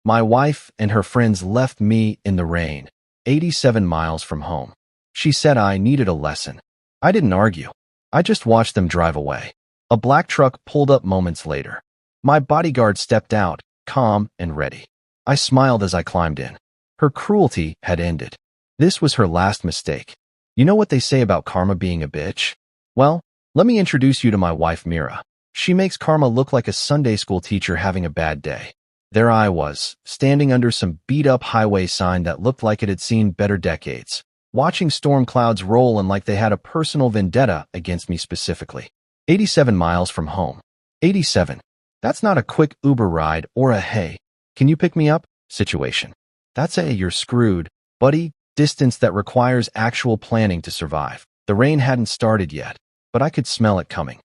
My wife and her friends left me in the rain, 87 miles from home. She said I needed a lesson. I didn't argue. I just watched them drive away. A black truck pulled up moments later. My bodyguard stepped out, calm and ready. I smiled as I climbed in. Her cruelty had ended. This was her last mistake. You know what they say about karma being a bitch? Well, let me introduce you to my wife, Mira. She makes karma look like a Sunday school teacher having a bad day. There I was, standing under some beat-up highway sign that looked like it had seen better decades, watching storm clouds roll and like they had a personal vendetta against me specifically. 87 miles from home. 87. That's not a quick Uber ride or a "hey, can you pick me up" situation. That's a "you're screwed, buddy" distance that requires actual planning to survive. The rain hadn't started yet, but I could smell it coming.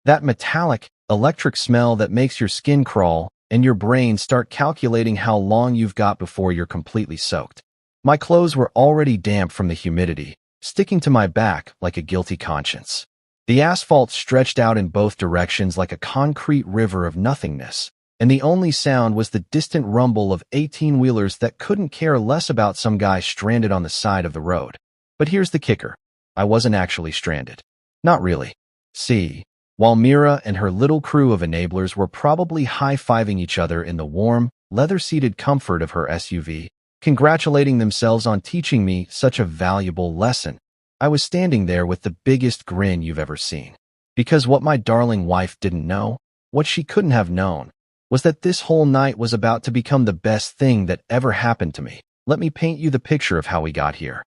That metallic, electric smell that makes your skin crawl and your brain start calculating how long you've got before you're completely soaked. My clothes were already damp from the humidity, sticking to my back like a guilty conscience. The asphalt stretched out in both directions like a concrete river of nothingness, and the only sound was the distant rumble of 18-wheelers that couldn't care less about some guy stranded on the side of the road. But here's the kicker. I wasn't actually stranded. Not really. See, while Mira and her little crew of enablers were probably high-fiving each other in the warm, leather-seated comfort of her SUV, congratulating themselves on teaching me such a valuable lesson, I was standing there with the biggest grin you've ever seen. Because what my darling wife didn't know, what she couldn't have known, was that this whole night was about to become the best thing that ever happened to me. Let me paint you the picture of how we got here.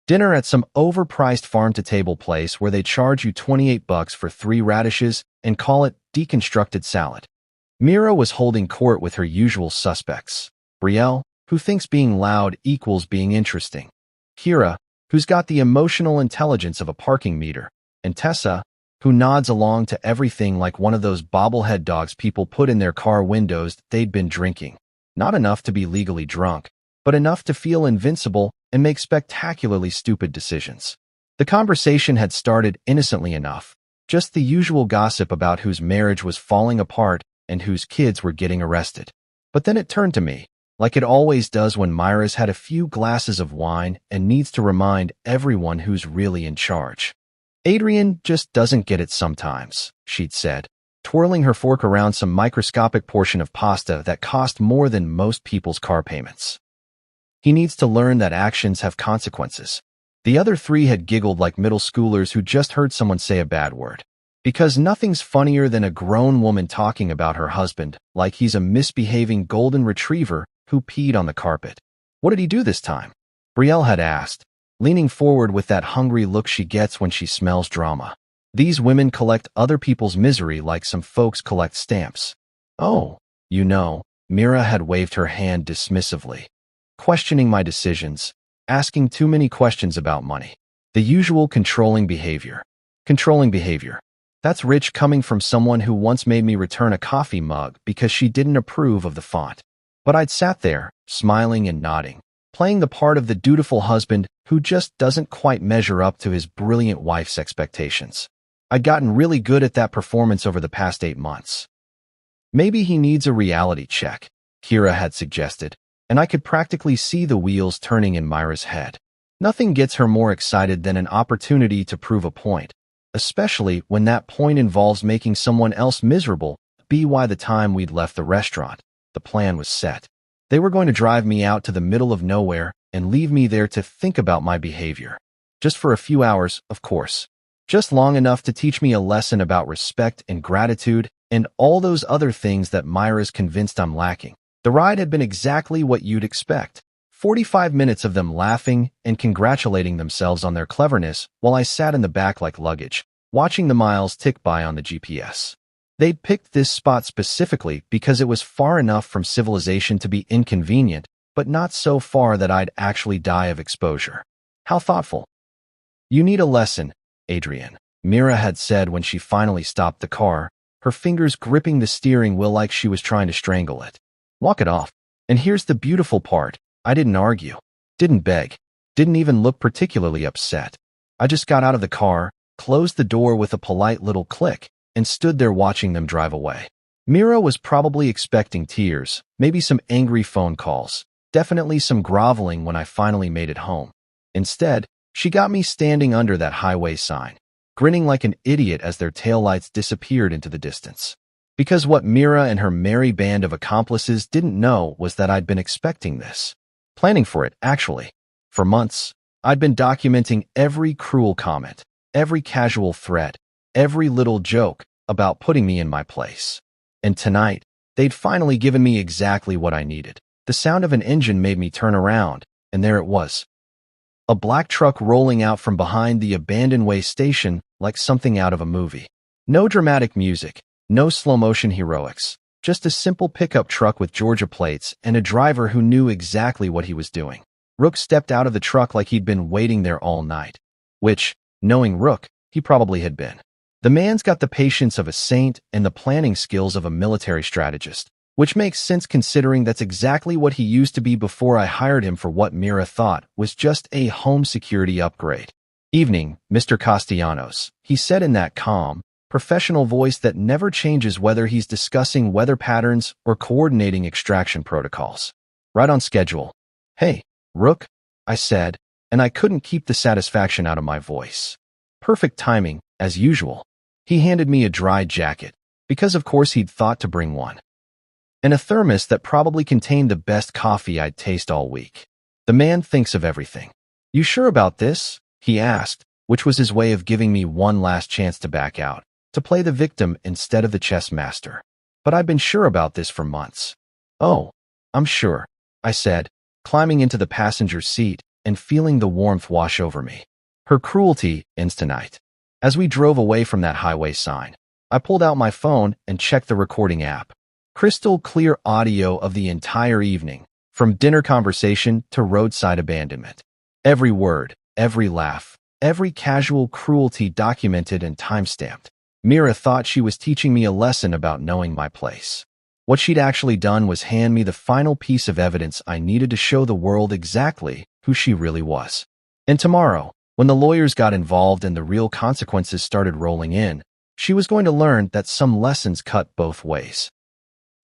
Dinner at some overpriced farm-to-table place where they charge you $28 for 3 radishes and call it deconstructed salad. Mira was holding court with her usual suspects. Brielle, who thinks being loud equals being interesting. Kira, who's got the emotional intelligence of a parking meter. And Tessa, who nods along to everything like one of those bobblehead dogs people put in their car windows they'd been drinking. Not enough to be legally drunk, but enough to feel invincible and make spectacularly stupid decisions. The conversation had started innocently enough, just the usual gossip about whose marriage was falling apart and whose kids were getting arrested. But then it turned to me, like it always does when Myra's had a few glasses of wine and needs to remind everyone who's really in charge. Adrian just doesn't get it sometimes, she'd said, twirling her fork around some microscopic portion of pasta that cost more than most people's car payments. He needs to learn that actions have consequences. The other 3 had giggled like middle schoolers who just heard someone say a bad word. Because nothing's funnier than a grown woman talking about her husband like he's a misbehaving golden retriever who peed on the carpet. What did he do this time? Brielle had asked, leaning forward with that hungry look she gets when she smells drama. These women collect other people's misery like some folks collect stamps. Oh, you know, Mira had waved her hand dismissively. Questioning my decisions, asking too many questions about money. The usual controlling behavior. Controlling behavior. That's rich coming from someone who once made me return a coffee mug because she didn't approve of the font. But I'd sat there, smiling and nodding, playing the part of the dutiful husband who just doesn't quite measure up to his brilliant wife's expectations. I'd gotten really good at that performance over the past 8 months. Maybe he needs a reality check, Kira had suggested, and I could practically see the wheels turning in Myra's head. Nothing gets her more excited than an opportunity to prove a point, especially when that point involves making someone else miserable. By the time we'd left the restaurant, the plan was set. They were going to drive me out to the middle of nowhere and leave me there to think about my behavior. Just for a few hours, of course. Just long enough to teach me a lesson about respect and gratitude and all those other things that Myra's convinced I'm lacking. The ride had been exactly what you'd expect. 45 minutes of them laughing and congratulating themselves on their cleverness while I sat in the back like luggage, watching the miles tick by on the GPS. They'd picked this spot specifically because it was far enough from civilization to be inconvenient, but not so far that I'd actually die of exposure. How thoughtful. You need a lesson, Adrian, Mira had said when she finally stopped the car, her fingers gripping the steering wheel like she was trying to strangle it. Walk it off. And here's the beautiful part. I didn't argue, didn't beg, didn't even look particularly upset. I just got out of the car, closed the door with a polite little click, and stood there watching them drive away. Mira was probably expecting tears, maybe some angry phone calls, definitely some groveling when I finally made it home. Instead, she got me standing under that highway sign, grinning like an idiot as their taillights disappeared into the distance. Because what Mira and her merry band of accomplices didn't know was that I'd been expecting this. Planning for it, actually. For months, I'd been documenting every cruel comment, every casual threat, every little joke about putting me in my place. And tonight, they'd finally given me exactly what I needed. The sound of an engine made me turn around, and there it was. A black truck rolling out from behind the abandoned way station like something out of a movie. No dramatic music, no slow-motion heroics, just a simple pickup truck with Georgia plates and a driver who knew exactly what he was doing. Rook stepped out of the truck like he'd been waiting there all night, which, knowing Rook, he probably had been. The man's got the patience of a saint and the planning skills of a military strategist, which makes sense considering that's exactly what he used to be before I hired him for what Mira thought was just a home security upgrade. "Evening, Mr. Castellanos," he said in that calm, professional voice that never changes whether he's discussing weather patterns or coordinating extraction protocols. "Right on schedule." "Hey, Rook," I said, and I couldn't keep the satisfaction out of my voice. Perfect timing, as usual. He handed me a dry jacket, because of course he'd thought to bring one, and a thermos that probably contained the best coffee I'd tasted all week. "The man thinks of everything." "You sure about this?" he asked, which was his way of giving me one last chance to back out, to play the victim instead of the chess master. But I'd been sure about this for months. "Oh, I'm sure," I said, climbing into the passenger seat and feeling the warmth wash over me. Her cruelty ends tonight. As we drove away from that highway sign, I pulled out my phone and checked the recording app. Crystal clear audio of the entire evening, from dinner conversation to roadside abandonment. Every word, every laugh, every casual cruelty documented and timestamped. Mira thought she was teaching me a lesson about knowing my place. What she'd actually done was hand me the final piece of evidence I needed to show the world exactly who she really was. And tomorrow, when the lawyers got involved and the real consequences started rolling in, she was going to learn that some lessons cut both ways.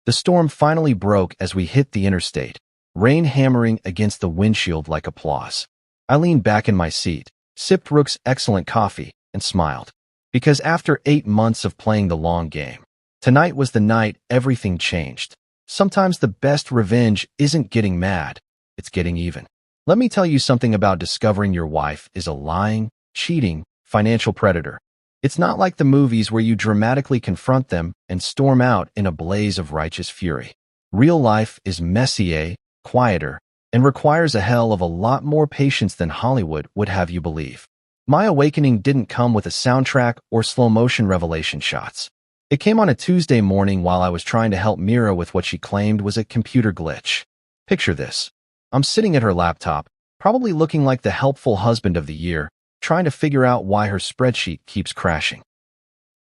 The storm finally broke as we hit the interstate, rain hammering against the windshield like applause. I leaned back in my seat, sipped Rook's excellent coffee, and smiled. Because after 8 months of playing the long game, tonight was the night everything changed. Sometimes the best revenge isn't getting mad, it's getting even. Let me tell you something about discovering your wife is a lying, cheating, financial predator. It's not like the movies where you dramatically confront them and storm out in a blaze of righteous fury. Real life is messier, quieter, and requires a hell of a lot more patience than Hollywood would have you believe. My awakening didn't come with a soundtrack or slow-motion revelation shots. It came on a Tuesday morning while I was trying to help Mira with what she claimed was a computer glitch. Picture this. I'm sitting at her laptop, probably looking like the helpful husband of the year, trying to figure out why her spreadsheet keeps crashing.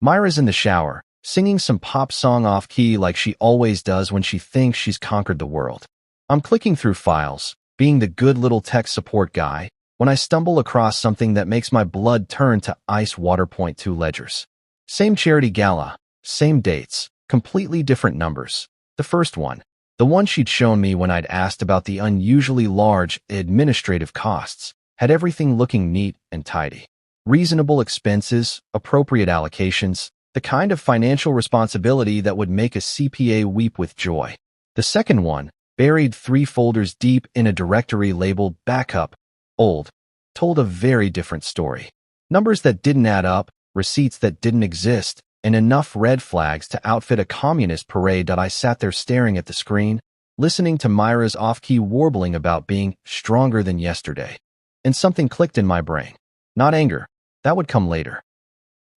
Myra's in the shower, singing some pop song off-key like she always does when she thinks she's conquered the world. I'm clicking through files, being the good little tech support guy, when I stumble across something that makes my blood turn to ice water. 2 ledgers. Same charity gala, same dates, completely different numbers. The first one, the one she'd shown me when I'd asked about the unusually large administrative costs, had everything looking neat and tidy. Reasonable expenses, appropriate allocations, the kind of financial responsibility that would make a CPA weep with joy. The second one, buried 3 folders deep in a directory labeled Backup, Old, told a very different story. Numbers that didn't add up, receipts that didn't exist, and enough red flags to outfit a communist parade that I sat there staring at the screen, listening to Myra's off-key warbling about being stronger than yesterday. And something clicked in my brain. Not anger. That would come later.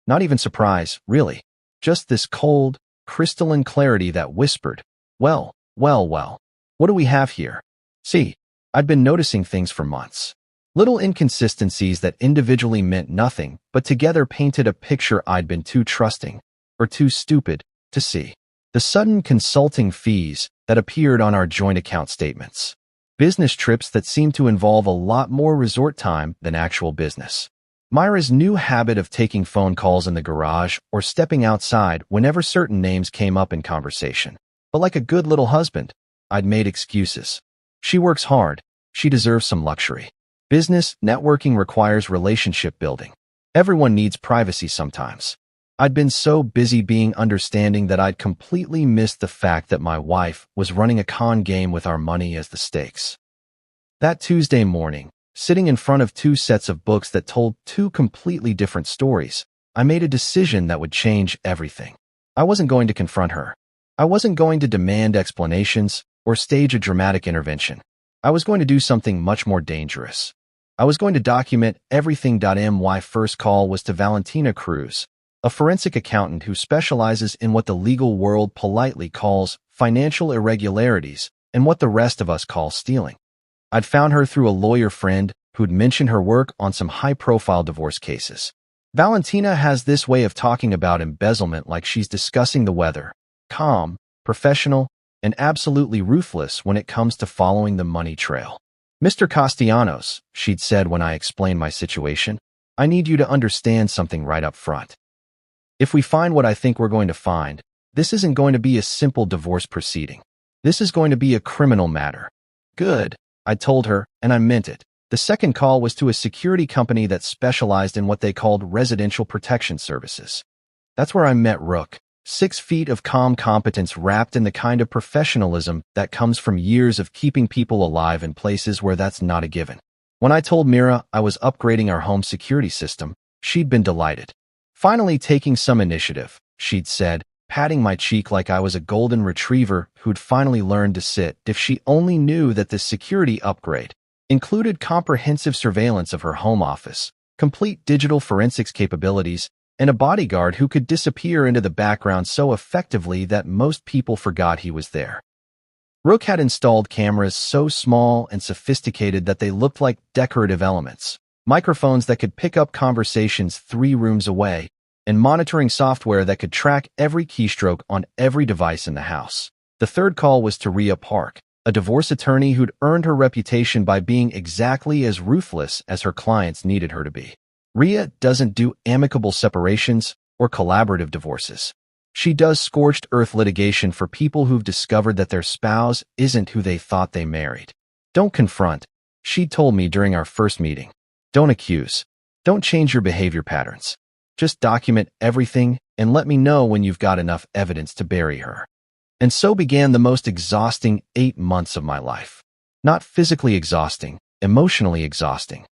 Not even surprise, really. Just this cold, crystalline clarity that whispered, well, what do we have here? See, I'd been noticing things for months. Little inconsistencies that individually meant nothing, but together painted a picture I'd been too trusting, or too stupid, to see. The sudden consulting fees that appeared on our joint account statements. Business trips that seemed to involve a lot more resort time than actual business. Myra's new habit of taking phone calls in the garage or stepping outside whenever certain names came up in conversation. But like a good little husband, I'd made excuses. She works hard. She deserves some luxury. Business networking requires relationship building. Everyone needs privacy sometimes. I'd been so busy being understanding that I'd completely missed the fact that my wife was running a con game with our money as the stakes. That Tuesday morning, sitting in front of two sets of books that told two completely different stories, I made a decision that would change everything. I wasn't going to confront her. I wasn't going to demand explanations or stage a dramatic intervention. I was going to do something much more dangerous. I was going to document everything. My first call was to Valentina Cruz, a forensic accountant who specializes in what the legal world politely calls financial irregularities and what the rest of us call stealing. I'd found her through a lawyer friend who'd mentioned her work on some high-profile divorce cases. Valentina has this way of talking about embezzlement like she's discussing the weather, calm, professional, and absolutely ruthless when it comes to following the money trail. "Mr. Castellanos," she'd said when I explained my situation, "I need you to understand something right up front. If we find what I think we're going to find, this isn't going to be a simple divorce proceeding. This is going to be a criminal matter." "Good," I told her, and I meant it. The second call was to a security company that specialized in what they called residential protection services. That's where I met Rook, 6 feet of calm competence wrapped in the kind of professionalism that comes from years of keeping people alive in places where that's not a given. When I told Mira I was upgrading our home security system, she'd been delighted. "Finally taking some initiative," she'd said, patting my cheek like I was a golden retriever who'd finally learned to sit. If she only knew that this security upgrade included comprehensive surveillance of her home office, complete digital forensics capabilities, and a bodyguard who could disappear into the background so effectively that most people forgot he was there. Rook had installed cameras so small and sophisticated that they looked like decorative elements, microphones that could pick up conversations 3 rooms away, and monitoring software that could track every keystroke on every device in the house. The third call was to Rhea Park, a divorce attorney who'd earned her reputation by being exactly as ruthless as her clients needed her to be. Rhea doesn't do amicable separations or collaborative divorces. She does scorched earth litigation for people who've discovered that their spouse isn't who they thought they married. "Don't confront," she told me during our first meeting. "Don't accuse. Don't change your behavior patterns. Just document everything and let me know when you've got enough evidence to bury her." And so began the most exhausting 8 months of my life. Not physically exhausting, emotionally exhausting.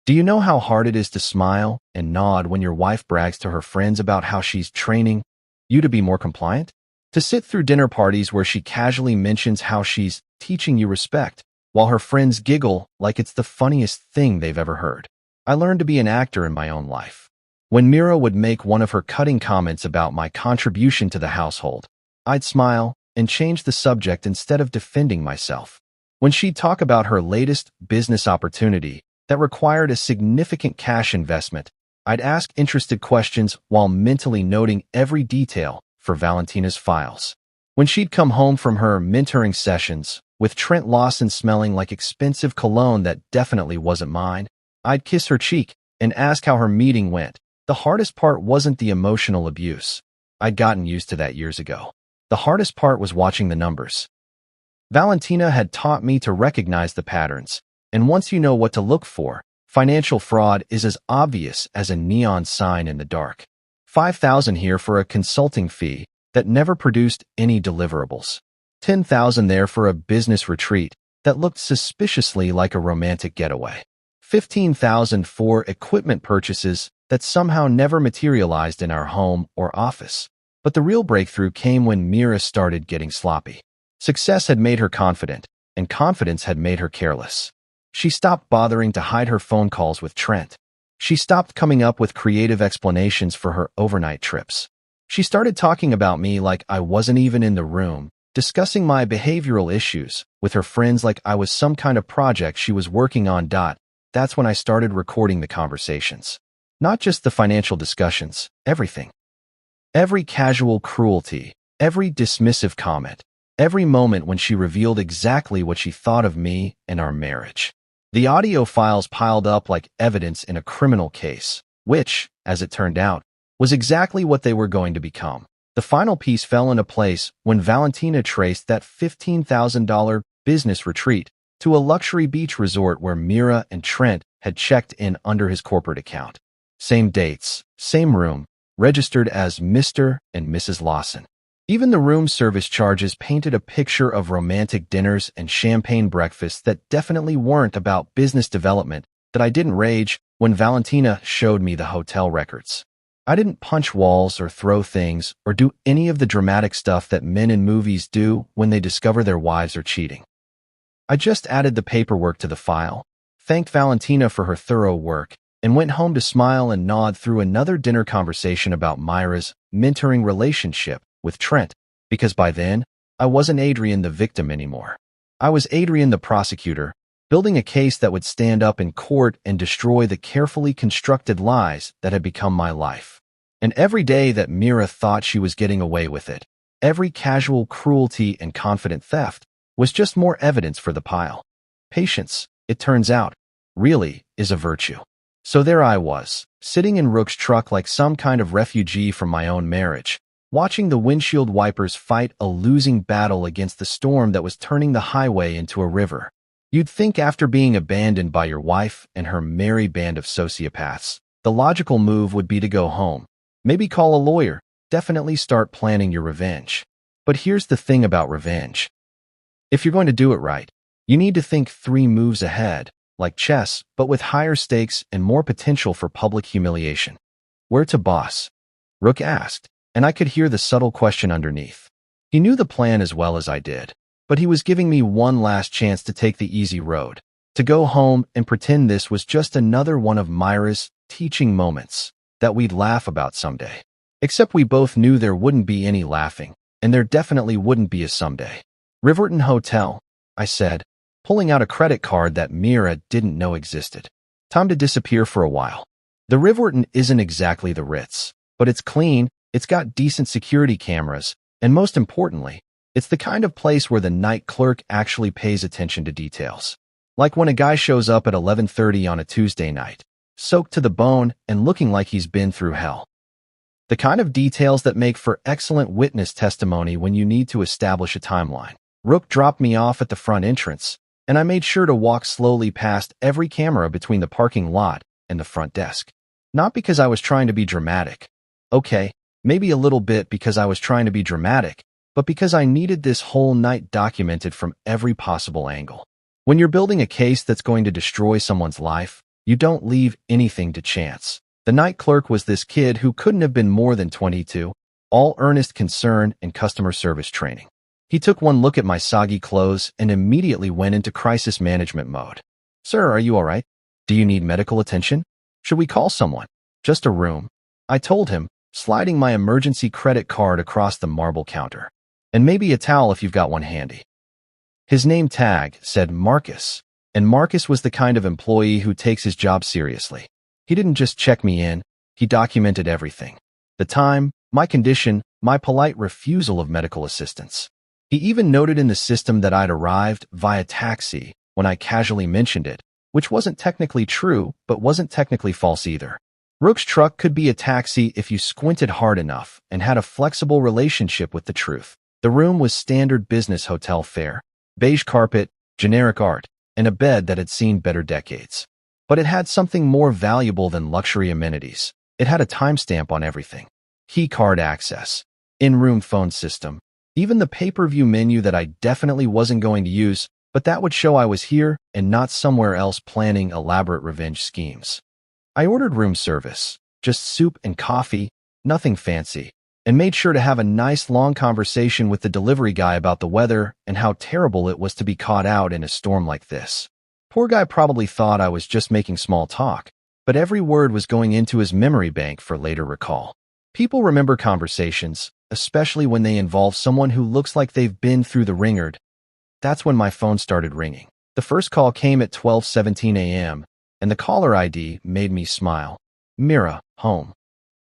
Do you know how hard it is to smile and nod when your wife brags to her friends about how she's training you to be more compliant? To sit through dinner parties where she casually mentions how she's teaching you respect, while her friends giggle like it's the funniest thing they've ever heard. I learned to be an actor in my own life. When Mira would make one of her cutting comments about my contribution to the household, I'd smile and change the subject instead of defending myself. When she'd talk about her latest business opportunity that required a significant cash investment, I'd ask interested questions while mentally noting every detail for Valentina's files. When she'd come home from her mentoring sessions, with Trent Lawson smelling like expensive cologne that definitely wasn't mine, I'd kiss her cheek and ask how her meeting went. The hardest part wasn't the emotional abuse. I'd gotten used to that years ago. The hardest part was watching the numbers. Valentina had taught me to recognize the patterns, and once you know what to look for, financial fraud is as obvious as a neon sign in the dark. $5,000 here for a consulting fee that never produced any deliverables. $10,000 there for a business retreat that looked suspiciously like a romantic getaway. $15,000 for equipment purchases that somehow never materialized in our home or office. But the real breakthrough came when Mira started getting sloppy. Success had made her confident, and confidence had made her careless. She stopped bothering to hide her phone calls with Trent. She stopped coming up with creative explanations for her overnight trips. She started talking about me like I wasn't even in the room, discussing my behavioral issues with her friends like I was some kind of project she was working on. That's when I started recording the conversations. Not just the financial discussions, everything. Every casual cruelty, every dismissive comment, every moment when she revealed exactly what she thought of me and our marriage. The audio files piled up like evidence in a criminal case, which, as it turned out, was exactly what they were going to become. The final piece fell into place when Valentina traced that $15,000 business retreat to a luxury beach resort where Mira and Trent had checked in under his corporate account. Same dates, same room, registered as Mr. and Mrs. Lawson. Even the room service charges painted a picture of romantic dinners and champagne breakfasts that definitely weren't about business development. That I didn't rage when Valentina showed me the hotel records. I didn't punch walls or throw things or do any of the dramatic stuff that men in movies do when they discover their wives are cheating. I just added the paperwork to the file, thanked Valentina for her thorough work, and went home to smile and nod through another dinner conversation about Myra's mentoring relationship with Trent, because by then, I wasn't Adrian the victim anymore. I was Adrian the prosecutor, building a case that would stand up in court and destroy the carefully constructed lies that had become my life. And every day that Mira thought she was getting away with it, every casual cruelty and confident theft, was just more evidence for the pile. Patience, it turns out, really is a virtue. So there I was, sitting in Rook's truck like some kind of refugee from my own marriage, watching the windshield wipers fight a losing battle against the storm that was turning the highway into a river. You'd think after being abandoned by your wife and her merry band of sociopaths, the logical move would be to go home, maybe call a lawyer, definitely start planning your revenge. But here's the thing about revenge. If you're going to do it right, you need to think 3 moves ahead, like chess, but with higher stakes and more potential for public humiliation. Where to, boss? Rook asked, and I could hear the subtle question underneath. He knew the plan as well as I did, but he was giving me one last chance to take the easy road, to go home and pretend this was just another one of Myra's teaching moments that we'd laugh about someday. Except we both knew there wouldn't be any laughing, and there definitely wouldn't be a someday. Riverton Hotel, I said, pulling out a credit card that Mira didn't know existed. Time to disappear for a while. The Riverton isn't exactly the Ritz, but it's clean, it's got decent security cameras, and most importantly, it's the kind of place where the night clerk actually pays attention to details. Like when a guy shows up at 11:30 on a Tuesday night, soaked to the bone and looking like he's been through hell. The kind of details that make for excellent witness testimony when you need to establish a timeline. Rook dropped me off at the front entrance, and I made sure to walk slowly past every camera between the parking lot and the front desk. Not because I was trying to be dramatic. Okay, maybe a little bit because I was trying to be dramatic, but because I needed this whole night documented from every possible angle. When you're building a case that's going to destroy someone's life, you don't leave anything to chance. The night clerk was this kid who couldn't have been more than 22, all earnest concern and customer service training. He took one look at my soggy clothes and immediately went into crisis management mode. Sir, are you all right? Do you need medical attention? Should we call someone? Just a room, I told him, sliding my emergency credit card across the marble counter. And maybe a towel if you've got one handy. His name tag said Marcus, and Marcus was the kind of employee who takes his job seriously. He didn't just check me in, he documented everything. The time, my condition, my polite refusal of medical assistance. He even noted in the system that I'd arrived via taxi when I casually mentioned it, which wasn't technically true, but wasn't technically false either. Rook's truck could be a taxi if you squinted hard enough and had a flexible relationship with the truth. The room was standard business hotel fare, beige carpet, generic art, and a bed that had seen better decades. But it had something more valuable than luxury amenities. It had a timestamp on everything. Key card access, in-room phone system, even the pay-per-view menu that I definitely wasn't going to use, but that would show I was here and not somewhere else planning elaborate revenge schemes. I ordered room service, just soup and coffee, nothing fancy, and made sure to have a nice long conversation with the delivery guy about the weather and how terrible it was to be caught out in a storm like this. Poor guy probably thought I was just making small talk, but every word was going into his memory bank for later recall. People remember conversations, especially when they involve someone who looks like they've been through the ringer. That's when my phone started ringing. The first call came at 12:17 a.m., and the caller ID made me smile. Mira, home.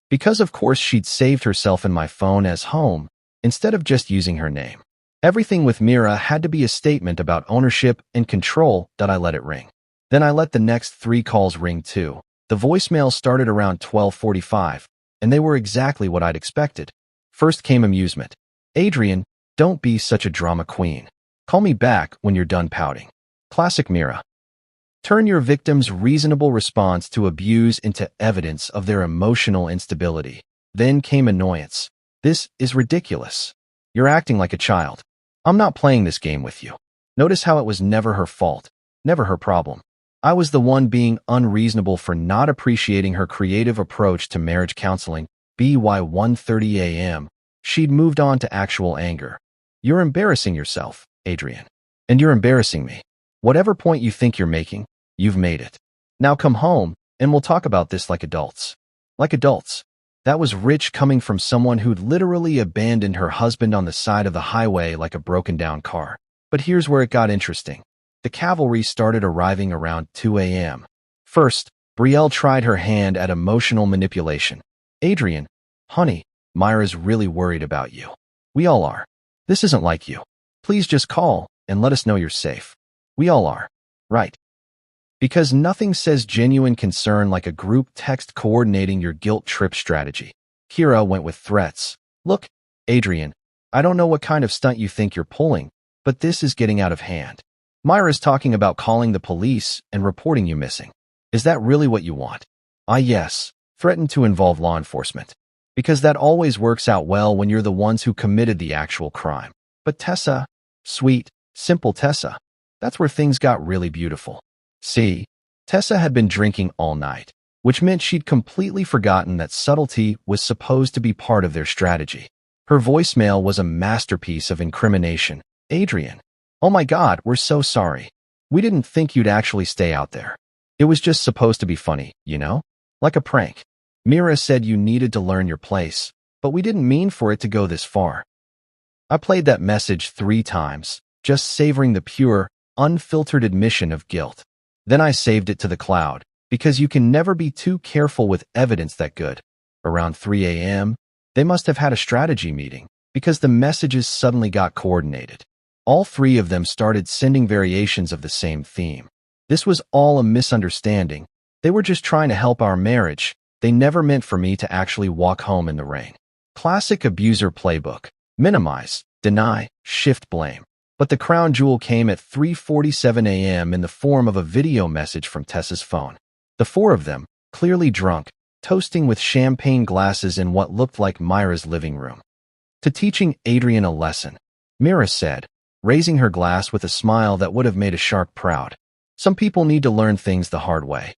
Because of course she'd saved herself in my phone as home, instead of just using her name. Everything with Mira had to be a statement about ownership and control that I let it ring. Then I let the next 3 calls ring too. The voicemail started around 12:45, and they were exactly what I'd expected. First came amusement. Adrian, don't be such a drama queen. Call me back when you're done pouting. Classic Mira. Turn your victim's reasonable response to abuse into evidence of their emotional instability. Then came annoyance. This is ridiculous. You're acting like a child. I'm not playing this game with you. Notice how it was never her fault, never her problem. I was the one being unreasonable for not appreciating her creative approach to marriage counseling. By 1:30 a.m., she'd moved on to actual anger. You're embarrassing yourself, Adrian. And you're embarrassing me. Whatever point you think you're making, you've made it. Now come home, and we'll talk about this like adults. Like adults. That was rich coming from someone who'd literally abandoned her husband on the side of the highway like a broken-down car. But here's where it got interesting. The cavalry started arriving around 2 a.m. First, Brielle tried her hand at emotional manipulation. Adrian, honey, Myra's really worried about you. We all are. This isn't like you. Please just call and let us know you're safe. We all are. Right. Because nothing says genuine concern like a group text coordinating your guilt trip strategy. Kira went with threats. Look, Adrian, I don't know what kind of stunt you think you're pulling, but this is getting out of hand. Myra's talking about calling the police and reporting you missing. Is that really what you want? Yes. Threaten to involve law enforcement. Because that always works out well when you're the ones who committed the actual crime. But Tessa, sweet, simple Tessa, that's where things got really beautiful. See, Tessa had been drinking all night, which meant she'd completely forgotten that subtlety was supposed to be part of their strategy. Her voicemail was a masterpiece of incrimination. Adrian, oh my God, we're so sorry. We didn't think you'd actually stay out there. It was just supposed to be funny, you know? Like a prank. Mira said you needed to learn your place, but we didn't mean for it to go this far. I played that message 3 times, just savoring the pure, unfiltered admission of guilt. Then I saved it to the cloud, because you can never be too careful with evidence that good. Around 3 a.m., they must have had a strategy meeting, because the messages suddenly got coordinated. All 3 of them started sending variations of the same theme. This was all a misunderstanding. They were just trying to help our marriage. They never meant for me to actually walk home in the rain. Classic abuser playbook. Minimize, deny, shift blame. But the crown jewel came at 3:47 a.m. in the form of a video message from Tessa's phone. The 4 of them, clearly drunk, toasting with champagne glasses in what looked like Myra's living room. To teaching Adrian a lesson, Mira said, raising her glass with a smile that would have made a shark proud. Some people need to learn things the hard way.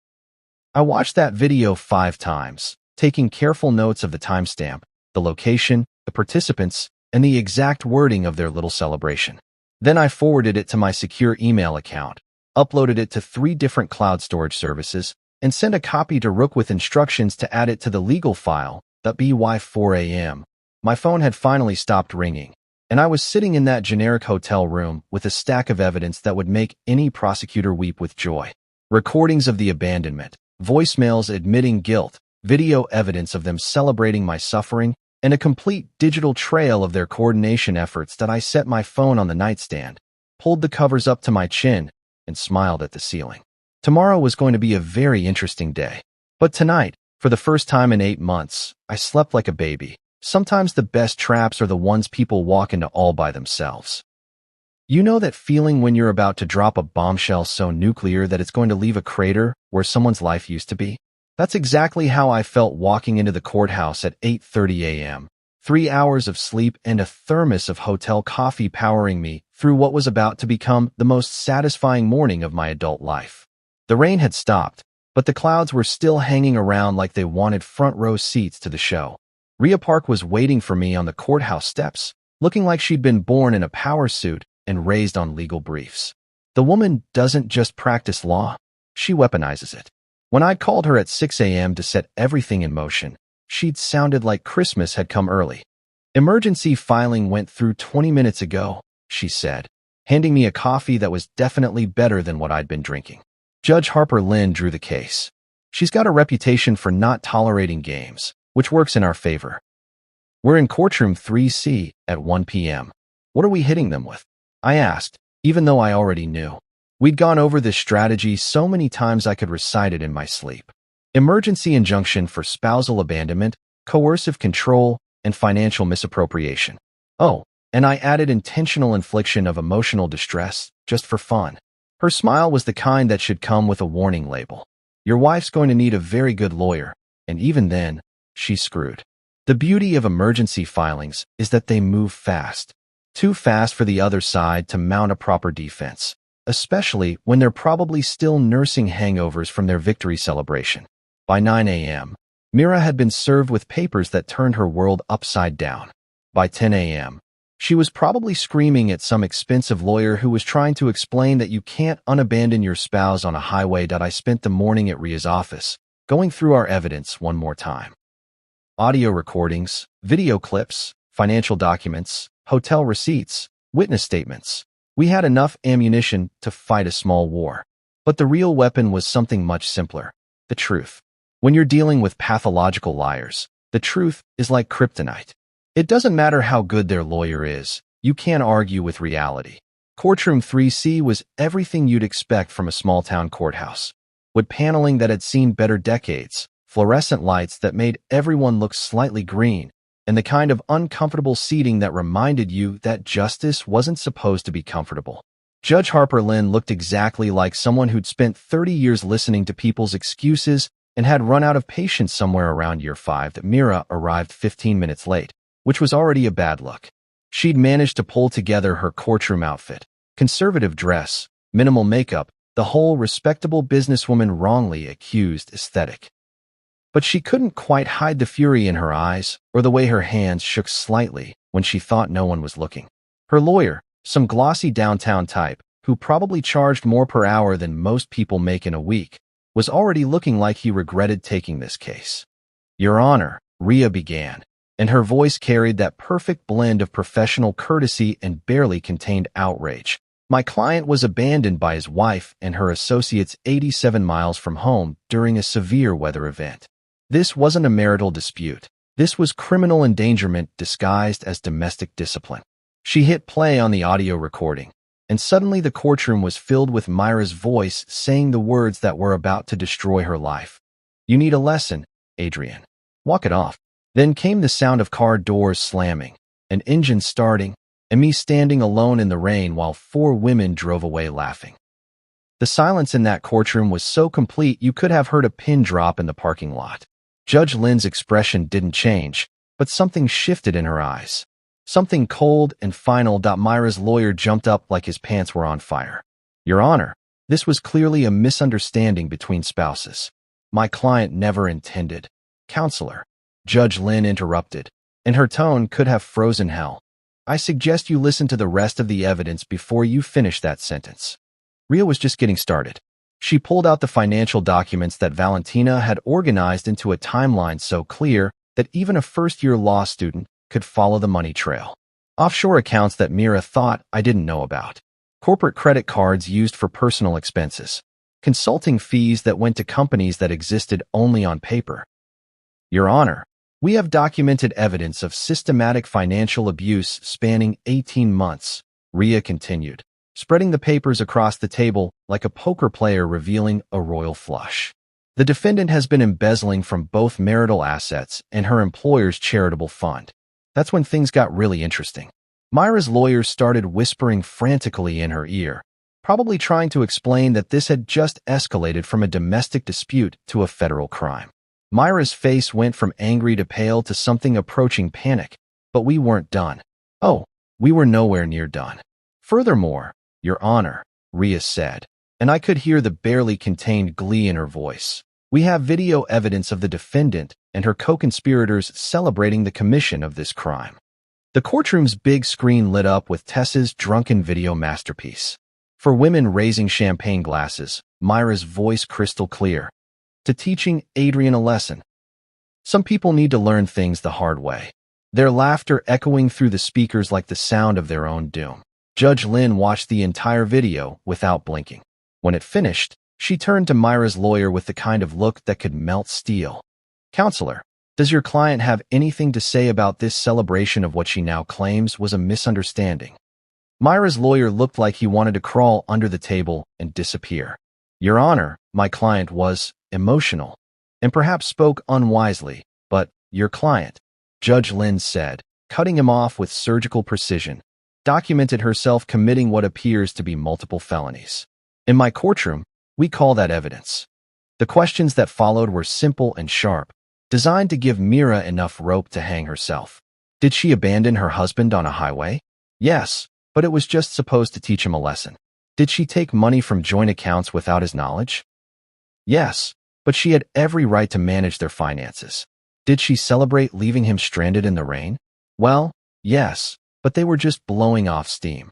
I watched that video 5 times, taking careful notes of the timestamp, the location, the participants, and the exact wording of their little celebration. Then I forwarded it to my secure email account, uploaded it to 3 different cloud storage services, and sent a copy to Rook with instructions to add it to the legal file. By 4 a.m., my phone had finally stopped ringing, and I was sitting in that generic hotel room with a stack of evidence that would make any prosecutor weep with joy. Recordings of the abandonment, voicemails admitting guilt, video evidence of them celebrating my suffering, and a complete digital trail of their coordination efforts that I set my phone on the nightstand, pulled the covers up to my chin, and smiled at the ceiling. Tomorrow was going to be a very interesting day. But tonight, for the first time in 8 months, I slept like a baby. Sometimes the best traps are the ones people walk into all by themselves. You know that feeling when you're about to drop a bombshell so nuclear that it's going to leave a crater where someone's life used to be? That's exactly how I felt walking into the courthouse at 8:30 a.m. 3 hours of sleep and a thermos of hotel coffee powering me through what was about to become the most satisfying morning of my adult life. The rain had stopped, but the clouds were still hanging around like they wanted front row seats to the show. Rhea Park was waiting for me on the courthouse steps, looking like she'd been born in a power suit and raised on legal briefs. The woman doesn't just practice law, she weaponizes it. When I called her at 6 a.m. to set everything in motion, she'd sounded like Christmas had come early. Emergency filing went through 20 minutes ago, she said, handing me a coffee that was definitely better than what I'd been drinking. Judge Harper Lynn drew the case. She's got a reputation for not tolerating games, which works in our favor. We're in courtroom 3C at 1 p.m. What are we hitting them with? I asked, even though I already knew. We'd gone over this strategy so many times I could recite it in my sleep. Emergency injunction for spousal abandonment, coercive control, and financial misappropriation. Oh, and I added intentional infliction of emotional distress, just for fun. Her smile was the kind that should come with a warning label. Your wife's going to need a very good lawyer, and even then, she's screwed. The beauty of emergency filings is that they move fast. Too fast for the other side to mount a proper defense, especially when they're probably still nursing hangovers from their victory celebration. By 9 a.m., Mira had been served with papers that turned her world upside down. By 10 a.m., she was probably screaming at some expensive lawyer who was trying to explain that you can't unabandon your spouse on a highway. I spent the morning at Ria's office, going through our evidence one more time. Audio recordings, video clips, financial documents, hotel receipts, witness statements. We had enough ammunition to fight a small war. But the real weapon was something much simpler: the truth. When you're dealing with pathological liars, the truth is like kryptonite. It doesn't matter how good their lawyer is, you can't argue with reality. Courtroom 3C was everything you'd expect from a small-town courthouse. Wood paneling that had seen better decades, fluorescent lights that made everyone look slightly green, and the kind of uncomfortable seating that reminded you that justice wasn't supposed to be comfortable. Judge Harper Lynn looked exactly like someone who'd spent 30 years listening to people's excuses and had run out of patience somewhere around year 5 that Mira arrived 15 minutes late, which was already a bad look. She'd managed to pull together her courtroom outfit, conservative dress, minimal makeup, the whole respectable businesswoman wrongly accused aesthetic. But she couldn't quite hide the fury in her eyes or the way her hands shook slightly when she thought no one was looking. Her lawyer, some glossy downtown type who probably charged more per hour than most people make in a week, was already looking like he regretted taking this case. "Your Honor," Ria began, and her voice carried that perfect blend of professional courtesy and barely contained outrage. "My client was abandoned by his wife and her associates 87 miles from home during a severe weather event. This wasn't a marital dispute. This was criminal endangerment disguised as domestic discipline." She hit play on the audio recording, and suddenly the courtroom was filled with Myra's voice saying the words that were about to destroy her life. "You need a lesson, Adrian. Walk it off." Then came the sound of car doors slamming, an engine starting, and me standing alone in the rain while 4 women drove away laughing. The silence in that courtroom was so complete you could have heard a pin drop in the parking lot. Judge Lynn's expression didn't change, but something shifted in her eyes. Something cold and final. Myra's lawyer jumped up like his pants were on fire. "Your Honor, this was clearly a misunderstanding between spouses. My client never intended." "Counselor," Judge Lynn interrupted, and her tone could have frozen hell. "I suggest you listen to the rest of the evidence before you finish that sentence." Ria was just getting started. She pulled out the financial documents that Valentina had organized into a timeline so clear that even a first-year law student could follow the money trail. Offshore accounts that Mira thought I didn't know about. Corporate credit cards used for personal expenses. Consulting fees that went to companies that existed only on paper. "Your Honor, we have documented evidence of systematic financial abuse spanning 18 months, Ria continued, spreading the papers across the table like a poker player revealing a royal flush. "The defendant has been embezzling from both marital assets and her employer's charitable fund." That's when things got really interesting. Myra's lawyers started whispering frantically in her ear, probably trying to explain that this had just escalated from a domestic dispute to a federal crime. Myra's face went from angry to pale to something approaching panic, but we weren't done. Oh, we were nowhere near done. "Furthermore, Your Honor," Ria said, and I could hear the barely contained glee in her voice, "we have video evidence of the defendant and her co-conspirators celebrating the commission of this crime." The courtroom's big screen lit up with Tessa's drunken video masterpiece. For women raising champagne glasses, Myra's voice crystal clear. To teaching Adrian a lesson. Some people need to learn things the hard way. Their laughter echoing through the speakers like the sound of their own doom. Judge Lynn watched the entire video without blinking. When it finished, she turned to Myra's lawyer with the kind of look that could melt steel. "Counselor, does your client have anything to say about this celebration of what she now claims was a misunderstanding?" Myra's lawyer looked like he wanted to crawl under the table and disappear. Your Honor, my client was emotional and perhaps spoke unwisely, but your client, Judge Lynn said, cutting him off with surgical precision, documented herself committing what appears to be multiple felonies. In my courtroom, we call that evidence. The questions that followed were simple and sharp, designed to give Mira enough rope to hang herself. Did she abandon her husband on a highway? Yes, but it was just supposed to teach him a lesson. Did she take money from joint accounts without his knowledge? Yes, but she had every right to manage their finances. Did she celebrate leaving him stranded in the rain? Well, yes, but they were just blowing off steam.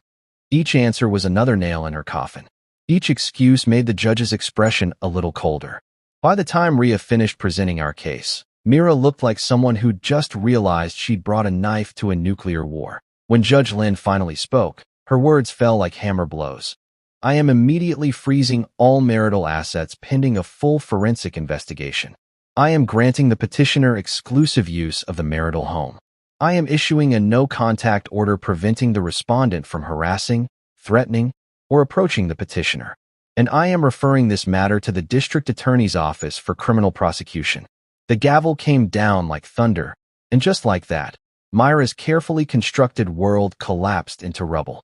Each answer was another nail in her coffin. Each excuse made the judge's expression a little colder. By the time Rhea finished presenting our case, Mira looked like someone who'd just realized she'd brought a knife to a nuclear war. When Judge Lynn finally spoke, her words fell like hammer blows. I am immediately freezing all marital assets pending a full forensic investigation. I am granting the petitioner exclusive use of the marital home. I am issuing a no-contact order preventing the respondent from harassing, threatening, or approaching the petitioner. And I am referring this matter to the District Attorney's Office for criminal prosecution. The gavel came down like thunder, and just like that, Myra's carefully constructed world collapsed into rubble.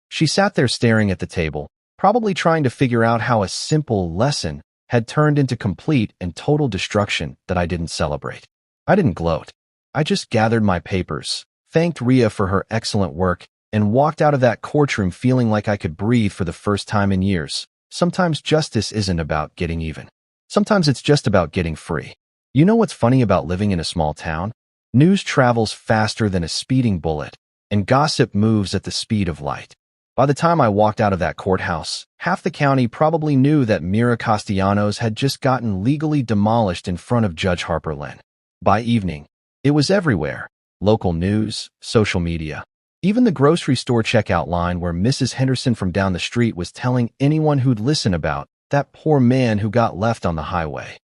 She sat there staring at the table, probably trying to figure out how a simple lesson had turned into complete and total destruction that I didn't celebrate. I didn't gloat. I just gathered my papers, thanked Rhea for her excellent work, and walked out of that courtroom feeling like I could breathe for the first time in years. Sometimes justice isn't about getting even. Sometimes it's just about getting free. You know what's funny about living in a small town? News travels faster than a speeding bullet, and gossip moves at the speed of light. By the time I walked out of that courthouse, half the county probably knew that Mira Castellanos had just gotten legally demolished in front of Judge Harper Lynn. By evening, it was everywhere. Local news, social media, even the grocery store checkout line where Mrs. Henderson from down the street was telling anyone who'd listen about that poor man who got left on the highway.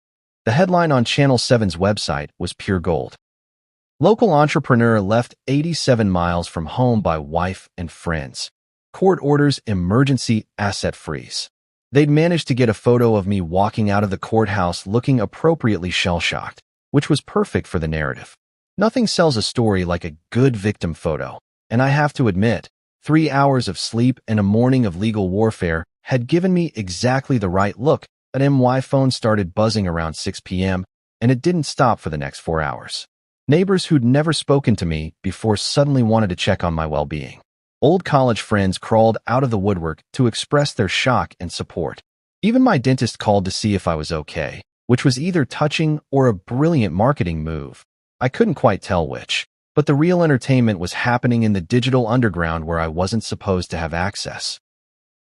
The headline on Channel 7's website was pure gold. Local entrepreneur left 87 miles from home by wife and friends. Court orders emergency asset freeze. They'd managed to get a photo of me walking out of the courthouse looking appropriately shell-shocked, which was perfect for the narrative. Nothing sells a story like a good victim photo, and I have to admit, 3 hours of sleep and a morning of legal warfare had given me exactly the right look. An MY phone started buzzing around 6 p.m., and it didn't stop for the next 4 hours. Neighbors who'd never spoken to me before suddenly wanted to check on my well-being. Old college friends crawled out of the woodwork to express their shock and support. Even my dentist called to see if I was okay, which was either touching or a brilliant marketing move. I couldn't quite tell which, but the real entertainment was happening in the digital underground where I wasn't supposed to have access.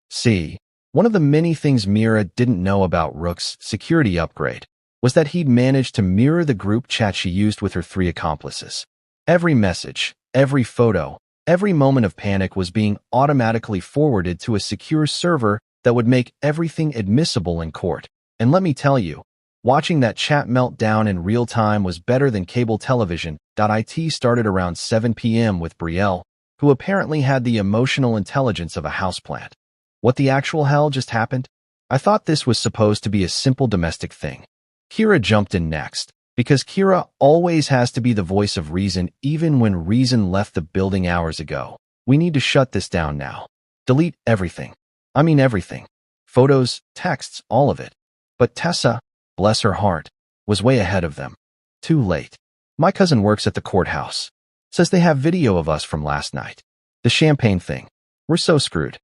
See, one of the many things Mira didn't know about Rook's security upgrade was that he'd managed to mirror the group chat she used with her 3 accomplices. Every message, every photo, every moment of panic was being automatically forwarded to a secure server that would make everything admissible in court. And let me tell you, watching that chat melt down in real time was better than cable television. It started around 7 p.m. with Brielle, who apparently had the emotional intelligence of a houseplant. What the actual hell just happened? I thought this was supposed to be a simple domestic thing. Kira jumped in next, because Kira always has to be the voice of reason even when reason left the building hours ago. We need to shut this down now. Delete everything. I mean everything. Photos, texts, all of it. But Tessa, bless her heart, was way ahead of them. Too late. My cousin works at the courthouse. Says they have video of us from last night. The champagne thing. We're so screwed.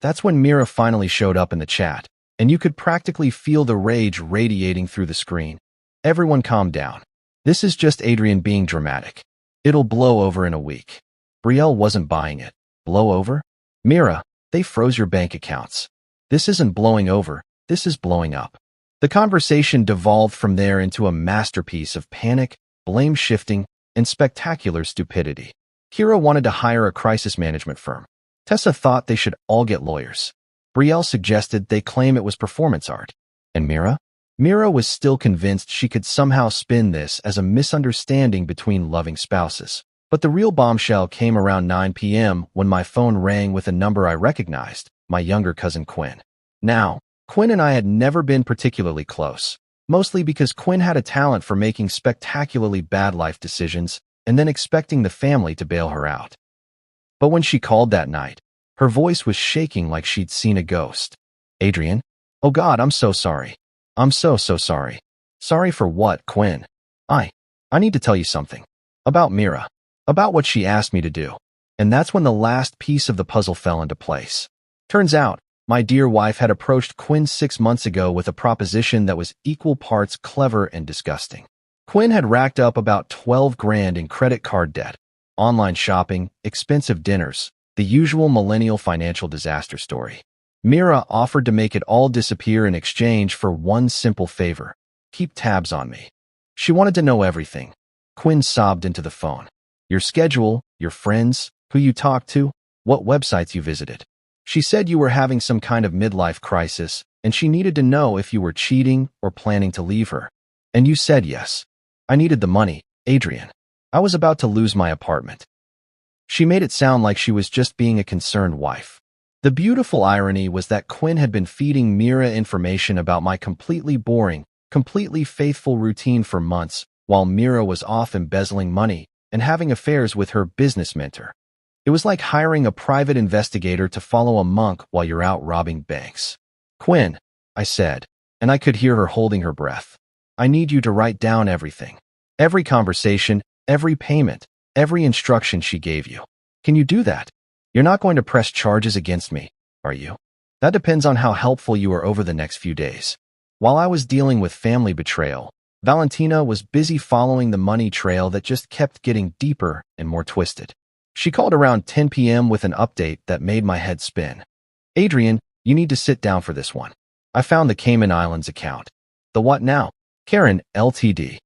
That's when Mira finally showed up in the chat, and you could practically feel the rage radiating through the screen. Everyone calm down. This is just Adrian being dramatic. It'll blow over in a week. Brielle wasn't buying it. Blow over? Mira, they froze your bank accounts. This isn't blowing over, this is blowing up. The conversation devolved from there into a masterpiece of panic, blame shifting, and spectacular stupidity. Kira wanted to hire a crisis management firm. Tessa thought they should all get lawyers. Brielle suggested they claim it was performance art. And Mira? Mira was still convinced she could somehow spin this as a misunderstanding between loving spouses. But the real bombshell came around 9 p.m. when my phone rang with a number I recognized, my younger cousin Quinn. Now, Quinn and I had never been particularly close, mostly because Quinn had a talent for making spectacularly bad life decisions and then expecting the family to bail her out. But when she called that night, her voice was shaking like she'd seen a ghost. "Adrian? Oh God, I'm so sorry. I'm so sorry." "Sorry for what, Quinn?" I need to tell you something. About Mira. About what she asked me to do." And that's when the last piece of the puzzle fell into place. Turns out, my dear wife had approached Quinn 6 months ago with a proposition that was equal parts clever and disgusting. Quinn had racked up about 12 grand in credit card debt, online shopping, expensive dinners, the usual millennial financial disaster story. Mira offered to make it all disappear in exchange for one simple favor: keep tabs on me. She wanted to know everything. Quinn sobbed into the phone. Your schedule, your friends, who you talked to, what websites you visited. She said you were having some kind of midlife crisis, and she needed to know if you were cheating or planning to leave her. And you said yes. I needed the money, Adrian. I was about to lose my apartment. She made it sound like she was just being a concerned wife. The beautiful irony was that Quinn had been feeding Mira information about my completely boring, completely faithful routine for months, while Mira was off embezzling money and having affairs with her business mentor. It was like hiring a private investigator to follow a monk while you're out robbing banks. "Quinn," I said, and I could hear her holding her breath. "I need you to write down everything. Every conversation, every payment, every instruction she gave you. Can you do that? You're not going to press charges against me, are you? That depends on how helpful you are over the next few days." While I was dealing with family betrayal, Valentina was busy following the money trail that just kept getting deeper and more twisted. She called around 10 p.m. with an update that made my head spin. "Adrian, you need to sit down for this one. I found the Cayman Islands account." "The what now?" "Karen, Ltd.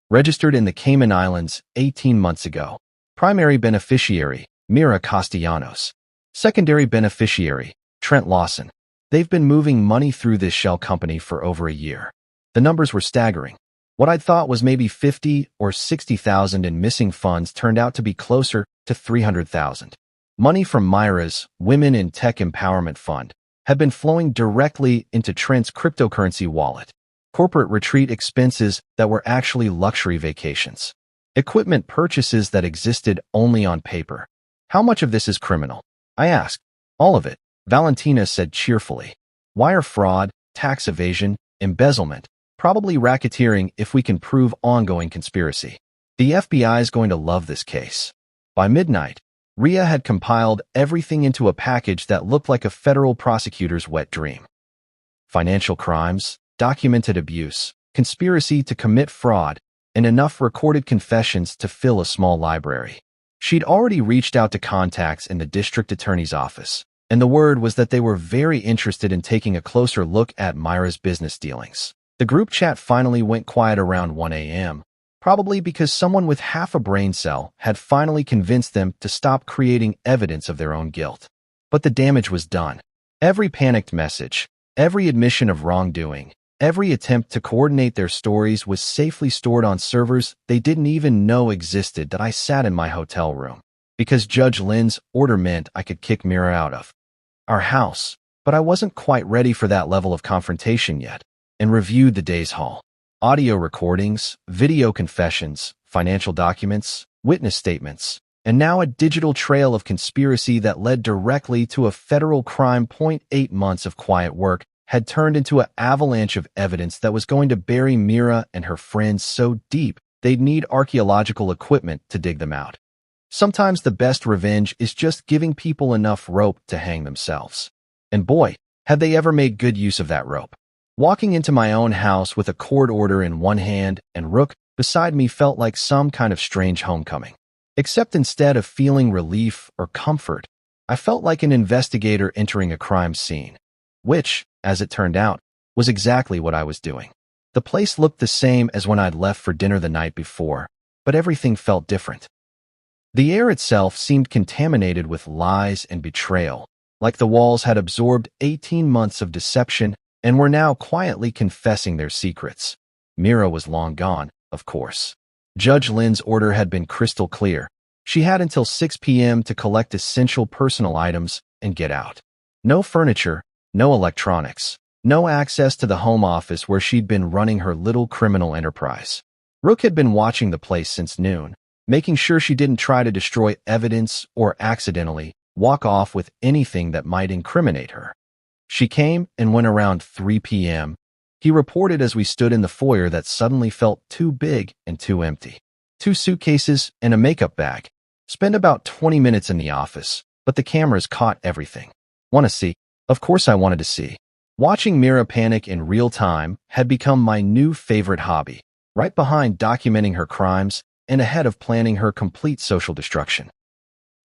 Registered in the Cayman Islands 18 months ago. Primary beneficiary, Mira Castellanos. Secondary beneficiary, Trent Lawson. They've been moving money through this shell company for over a year." The numbers were staggering. What I'd thought was maybe 50 or 60,000 in missing funds turned out to be closer to 300,000. Money from Myra's Women in Tech Empowerment Fund had been flowing directly into Trent's cryptocurrency wallet. Corporate retreat expenses that were actually luxury vacations. Equipment purchases that existed only on paper. "How much of this is criminal?" I asked. "All of it," Valentina said cheerfully. "Wire fraud, tax evasion, embezzlement, probably racketeering if we can prove ongoing conspiracy. The FBI is going to love this case." By midnight, Ria had compiled everything into a package that looked like a federal prosecutor's wet dream. Financial crimes, documented abuse, conspiracy to commit fraud, and enough recorded confessions to fill a small library. She'd already reached out to contacts in the district attorney's office, and the word was that they were very interested in taking a closer look at Myra's business dealings. The group chat finally went quiet around 1 a.m., probably because someone with half a brain cell had finally convinced them to stop creating evidence of their own guilt. But the damage was done. Every panicked message, every admission of wrongdoing, every attempt to coordinate their stories was safely stored on servers they didn't even know existed that I sat in my hotel room, because Judge Lynn's order meant I could kick Mira out of our house. But I wasn't quite ready for that level of confrontation yet, and reviewed the day's haul. Audio recordings, video confessions, financial documents, witness statements, and now a digital trail of conspiracy that led directly to a federal crime. 8 months of quiet work had turned into an avalanche of evidence that was going to bury Mira and her friends so deep they'd need archaeological equipment to dig them out. Sometimes the best revenge is just giving people enough rope to hang themselves. And boy, had they ever made good use of that rope. Walking into my own house with a court order in one hand and Rook beside me felt like some kind of strange homecoming. Except instead of feeling relief or comfort, I felt like an investigator entering a crime scene, which, as it turned out, was exactly what I was doing. The place looked the same as when I'd left for dinner the night before, but everything felt different. The air itself seemed contaminated with lies and betrayal, like the walls had absorbed 18 months of deception and were now quietly confessing their secrets. Mira was long gone, of course. Judge Lynn's order had been crystal clear. She had until 6 p.m. to collect essential personal items and get out. No furniture, no electronics, no access to the home office where she'd been running her little criminal enterprise. Rook had been watching the place since noon, making sure she didn't try to destroy evidence or accidentally walk off with anything that might incriminate her. She came and went around 3 p.m. He reported as we stood in the foyer that suddenly felt too big and too empty. 2 suitcases and a makeup bag. Spent about 20 minutes in the office, but the cameras caught everything. Want to see? Of course I wanted to see. Watching Mira panic in real time had become my new favorite hobby, right behind documenting her crimes and ahead of planning her complete social destruction.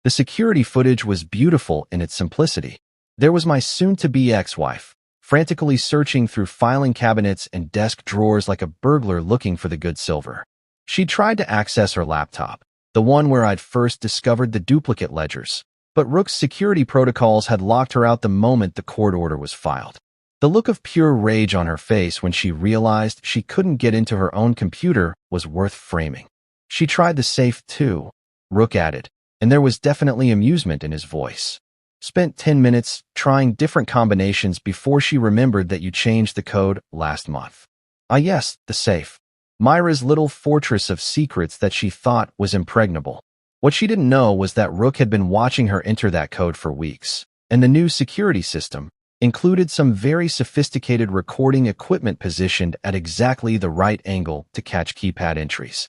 The security footage was beautiful in its simplicity. There was my soon-to-be ex-wife, frantically searching through filing cabinets and desk drawers like a burglar looking for the good silver. She tried to access her laptop, the one where I'd first discovered the duplicate ledgers, but Rook's security protocols had locked her out the moment the court order was filed. The look of pure rage on her face when she realized she couldn't get into her own computer was worth framing. She tried the safe too, Rook added, and there was definitely amusement in his voice. Spent 10 minutes trying different combinations before she remembered that you changed the code last month. Ah yes, the safe. Myra's little fortress of secrets that she thought was impregnable. What she didn't know was that Rook had been watching her enter that code for weeks, and the new security system included some very sophisticated recording equipment positioned at exactly the right angle to catch keypad entries.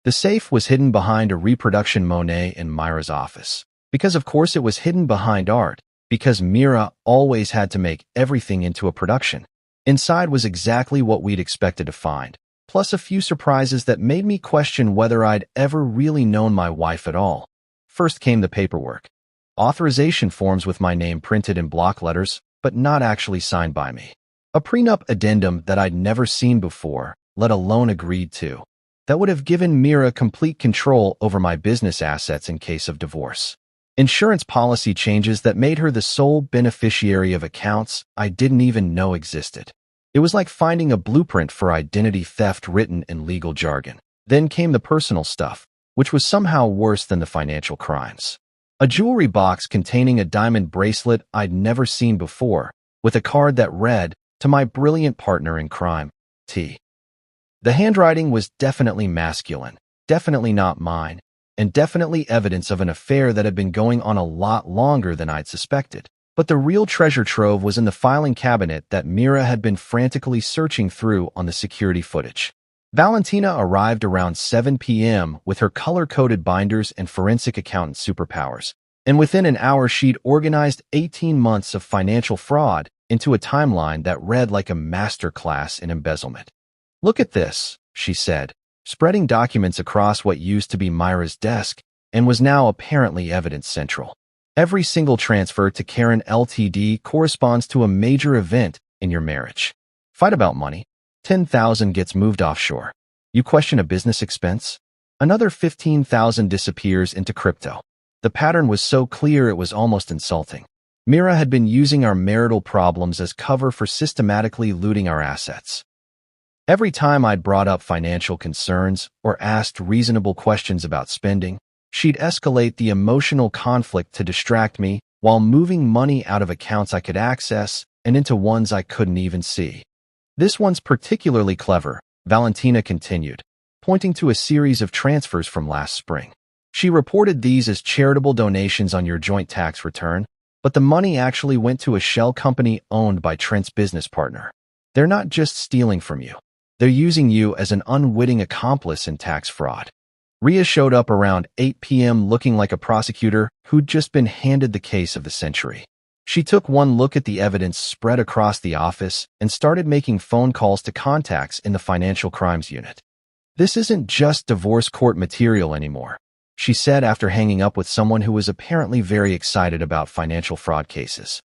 The safe was hidden behind a reproduction Monet in Myra's office. Because of course it was hidden behind art, because Mira always had to make everything into a production. Inside was exactly what we'd expected to find, plus a few surprises that made me question whether I'd ever really known my wife at all. First came the paperwork. Authorization forms with my name printed in block letters, but not actually signed by me. A prenup addendum that I'd never seen before, let alone agreed to. That would have given Mira complete control over my business assets in case of divorce. Insurance policy changes that made her the sole beneficiary of accounts I didn't even know existed. It was like finding a blueprint for identity theft written in legal jargon. Then came the personal stuff, which was somehow worse than the financial crimes. A jewelry box containing a diamond bracelet I'd never seen before, with a card that read, "To my brilliant partner in crime, T." The handwriting was definitely masculine, definitely not mine, and definitely evidence of an affair that had been going on a lot longer than I'd suspected. But the real treasure trove was in the filing cabinet that Mira had been frantically searching through on the security footage. Valentina arrived around 7 p.m. with her color-coded binders and forensic accountant superpowers, and within an hour she'd organized 18 months of financial fraud into a timeline that read like a master class in embezzlement. "Look at this," she said, spreading documents across what used to be Myra's desk and was now apparently evidence central. Every single transfer to Karen Ltd. corresponds to a major event in your marriage. Fight about money. 10,000 gets moved offshore. You question a business expense? Another 15,000 disappears into crypto. The pattern was so clear it was almost insulting. Mira had been using our marital problems as cover for systematically looting our assets. Every time I'd brought up financial concerns or asked reasonable questions about spending, she'd escalate the emotional conflict to distract me while moving money out of accounts I could access and into ones I couldn't even see. "This one's particularly clever," Valentina continued, pointing to a series of transfers from last spring. She reported these as charitable donations on your joint tax return, but the money actually went to a shell company owned by Trent's business partner. They're not just stealing from you. They're using you as an unwitting accomplice in tax fraud. Ria showed up around 8 p.m. looking like a prosecutor who'd just been handed the case of the century. She took one look at the evidence spread across the office and started making phone calls to contacts in the financial crimes unit. "This isn't just divorce court material anymore," she said after hanging up with someone who was apparently very excited about financial fraud cases.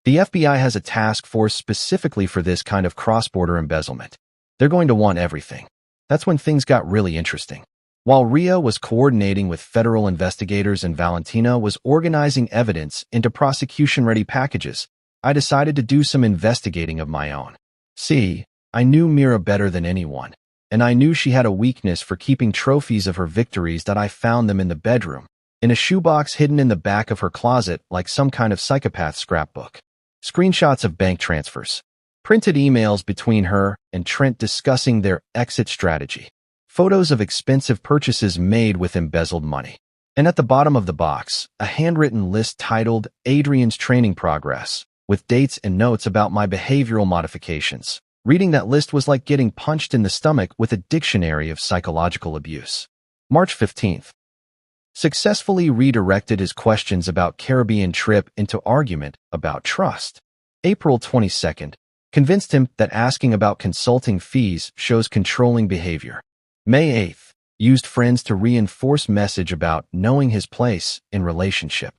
"The FBI has a task force specifically for this kind of cross-border embezzlement. They're going to want everything." That's when things got really interesting. While Ria was coordinating with federal investigators and Valentina was organizing evidence into prosecution-ready packages, I decided to do some investigating of my own. See, I knew Mira better than anyone, and I knew she had a weakness for keeping trophies of her victories that I found them in the bedroom, in a shoebox hidden in the back of her closet like some kind of psychopath scrapbook. Screenshots of bank transfers. Printed emails between her and Trent discussing their exit strategy. Photos of expensive purchases made with embezzled money. And at the bottom of the box, a handwritten list titled Adrian's Training Progress, with dates and notes about my behavioral modifications. Reading that list was like getting punched in the stomach with a dictionary of psychological abuse. March 15th. Successfully redirected his questions about Caribbean trip into argument about trust. April 22nd. Convinced him that asking about consulting fees shows controlling behavior. May 8th. Used friends to reinforce message about knowing his place in relationship.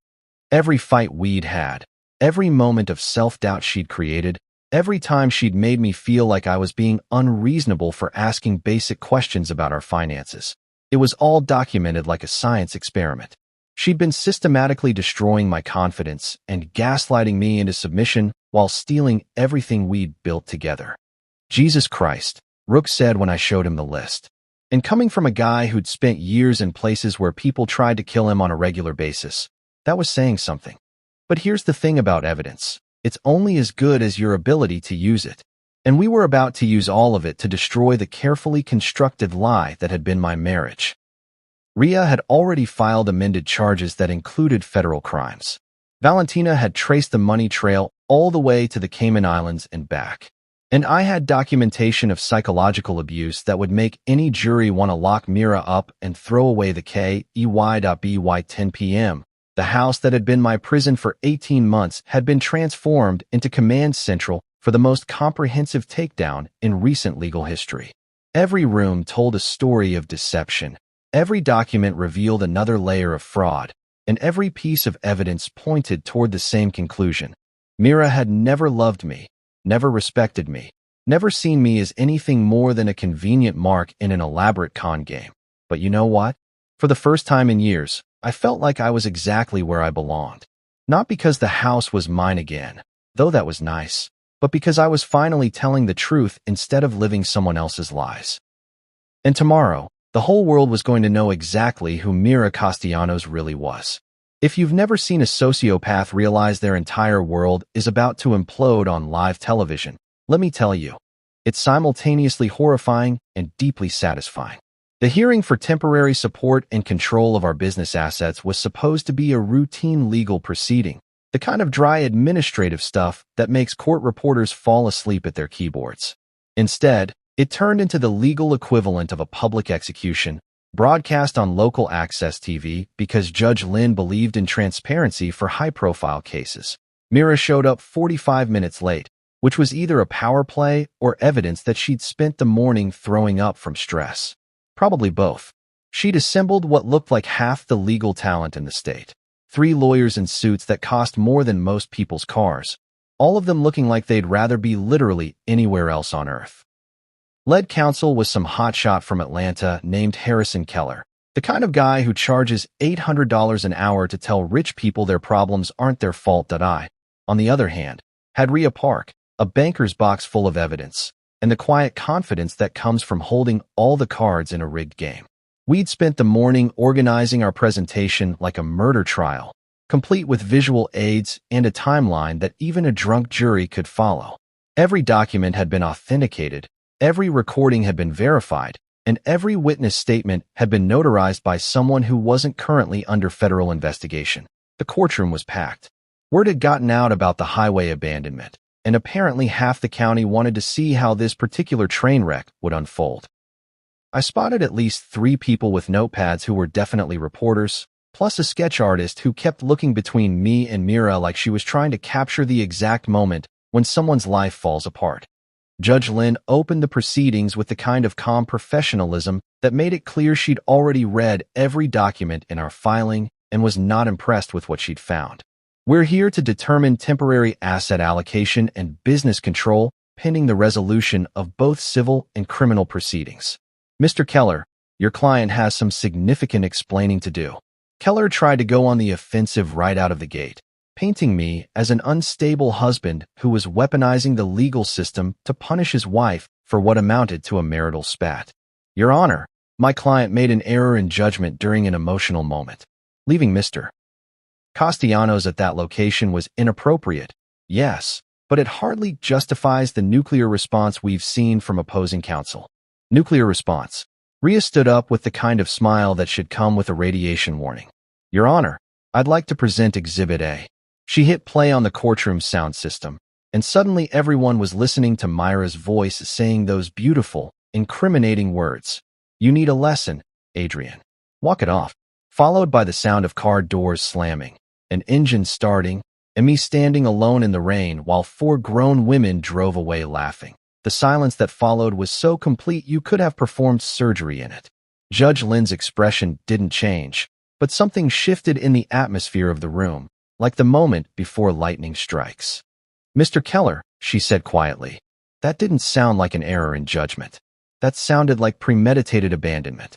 Every fight we'd had, every moment of self-doubt she'd created, every time she'd made me feel like I was being unreasonable for asking basic questions about our finances. It was all documented like a science experiment. She'd been systematically destroying my confidence and gaslighting me into submission while stealing everything we'd built together. Jesus Christ, Rook said when I showed him the list. And coming from a guy who'd spent years in places where people tried to kill him on a regular basis, that was saying something. But here's the thing about evidence. It's only as good as your ability to use it. And we were about to use all of it to destroy the carefully constructed lie that had been my marriage. Ria had already filed amended charges that included federal crimes. Valentina had traced the money trail all the way to the Cayman Islands and back. And I had documentation of psychological abuse that would make any jury want to lock Mira up and throw away the KEY.BY 10 p.m. The house that had been my prison for 18 months had been transformed into command central for the most comprehensive takedown in recent legal history. Every room told a story of deception. Every document revealed another layer of fraud, and every piece of evidence pointed toward the same conclusion. Mira had never loved me, never respected me, never seen me as anything more than a convenient mark in an elaborate con game. But you know what? For the first time in years, I felt like I was exactly where I belonged. Not because the house was mine again, though that was nice, but because I was finally telling the truth instead of living someone else's lies. And tomorrow, the whole world was going to know exactly who Mira Castellanos really was. If you've never seen a sociopath realize their entire world is about to implode on live television, let me tell you, it's simultaneously horrifying and deeply satisfying. The hearing for temporary support and control of our business assets was supposed to be a routine legal proceeding, the kind of dry administrative stuff that makes court reporters fall asleep at their keyboards. Instead, it turned into the legal equivalent of a public execution, broadcast on local access TV because Judge Lynn believed in transparency for high-profile cases. Mira showed up 45 minutes late, which was either a power play or evidence that she'd spent the morning throwing up from stress. Probably both. She'd assembled what looked like half the legal talent in the state. 3 lawyers in suits that cost more than most people's cars, all of them looking like they'd rather be literally anywhere else on earth. Lead counsel was some hotshot from Atlanta named Harrison Keller, the kind of guy who charges $800 an hour to tell rich people their problems aren't their fault. I, on the other hand, had Rhea Park, a banker's box full of evidence, and the quiet confidence that comes from holding all the cards in a rigged game. We'd spent the morning organizing our presentation like a murder trial, complete with visual aids and a timeline that even a drunk jury could follow. Every document had been authenticated, every recording had been verified, and every witness statement had been notarized by someone who wasn't currently under federal investigation. The courtroom was packed. Word had gotten out about the highway abandonment, and apparently half the county wanted to see how this particular train wreck would unfold. I spotted at least 3 people with notepads who were definitely reporters, plus a sketch artist who kept looking between me and Mira like she was trying to capture the exact moment when someone's life falls apart. Judge Lynn opened the proceedings with the kind of calm professionalism that made it clear she'd already read every document in our filing and was not impressed with what she'd found. We're here to determine temporary asset allocation and business control pending the resolution of both civil and criminal proceedings. Mr. Keller, your client has some significant explaining to do. Keller tried to go on the offensive right out of the gate, painting me as an unstable husband who was weaponizing the legal system to punish his wife for what amounted to a marital spat. Your Honor, my client made an error in judgment during an emotional moment. Leaving Mr. Castellanos at that location was inappropriate, yes, but it hardly justifies the nuclear response we've seen from opposing counsel. Nuclear response. Rhea stood up with the kind of smile that should come with a radiation warning. Your Honor, I'd like to present Exhibit A. She hit play on the courtroom sound system, and suddenly everyone was listening to Myra's voice saying those beautiful, incriminating words. You need a lesson, Adrian. Walk it off. Followed by the sound of car doors slamming, an engine starting, and me standing alone in the rain while 4 grown women drove away laughing. The silence that followed was so complete you could have performed surgery in it. Judge Lynn's expression didn't change, but something shifted in the atmosphere of the room, like the moment before lightning strikes. Mr. Keller, she said quietly, that didn't sound like an error in judgment. That sounded like premeditated abandonment.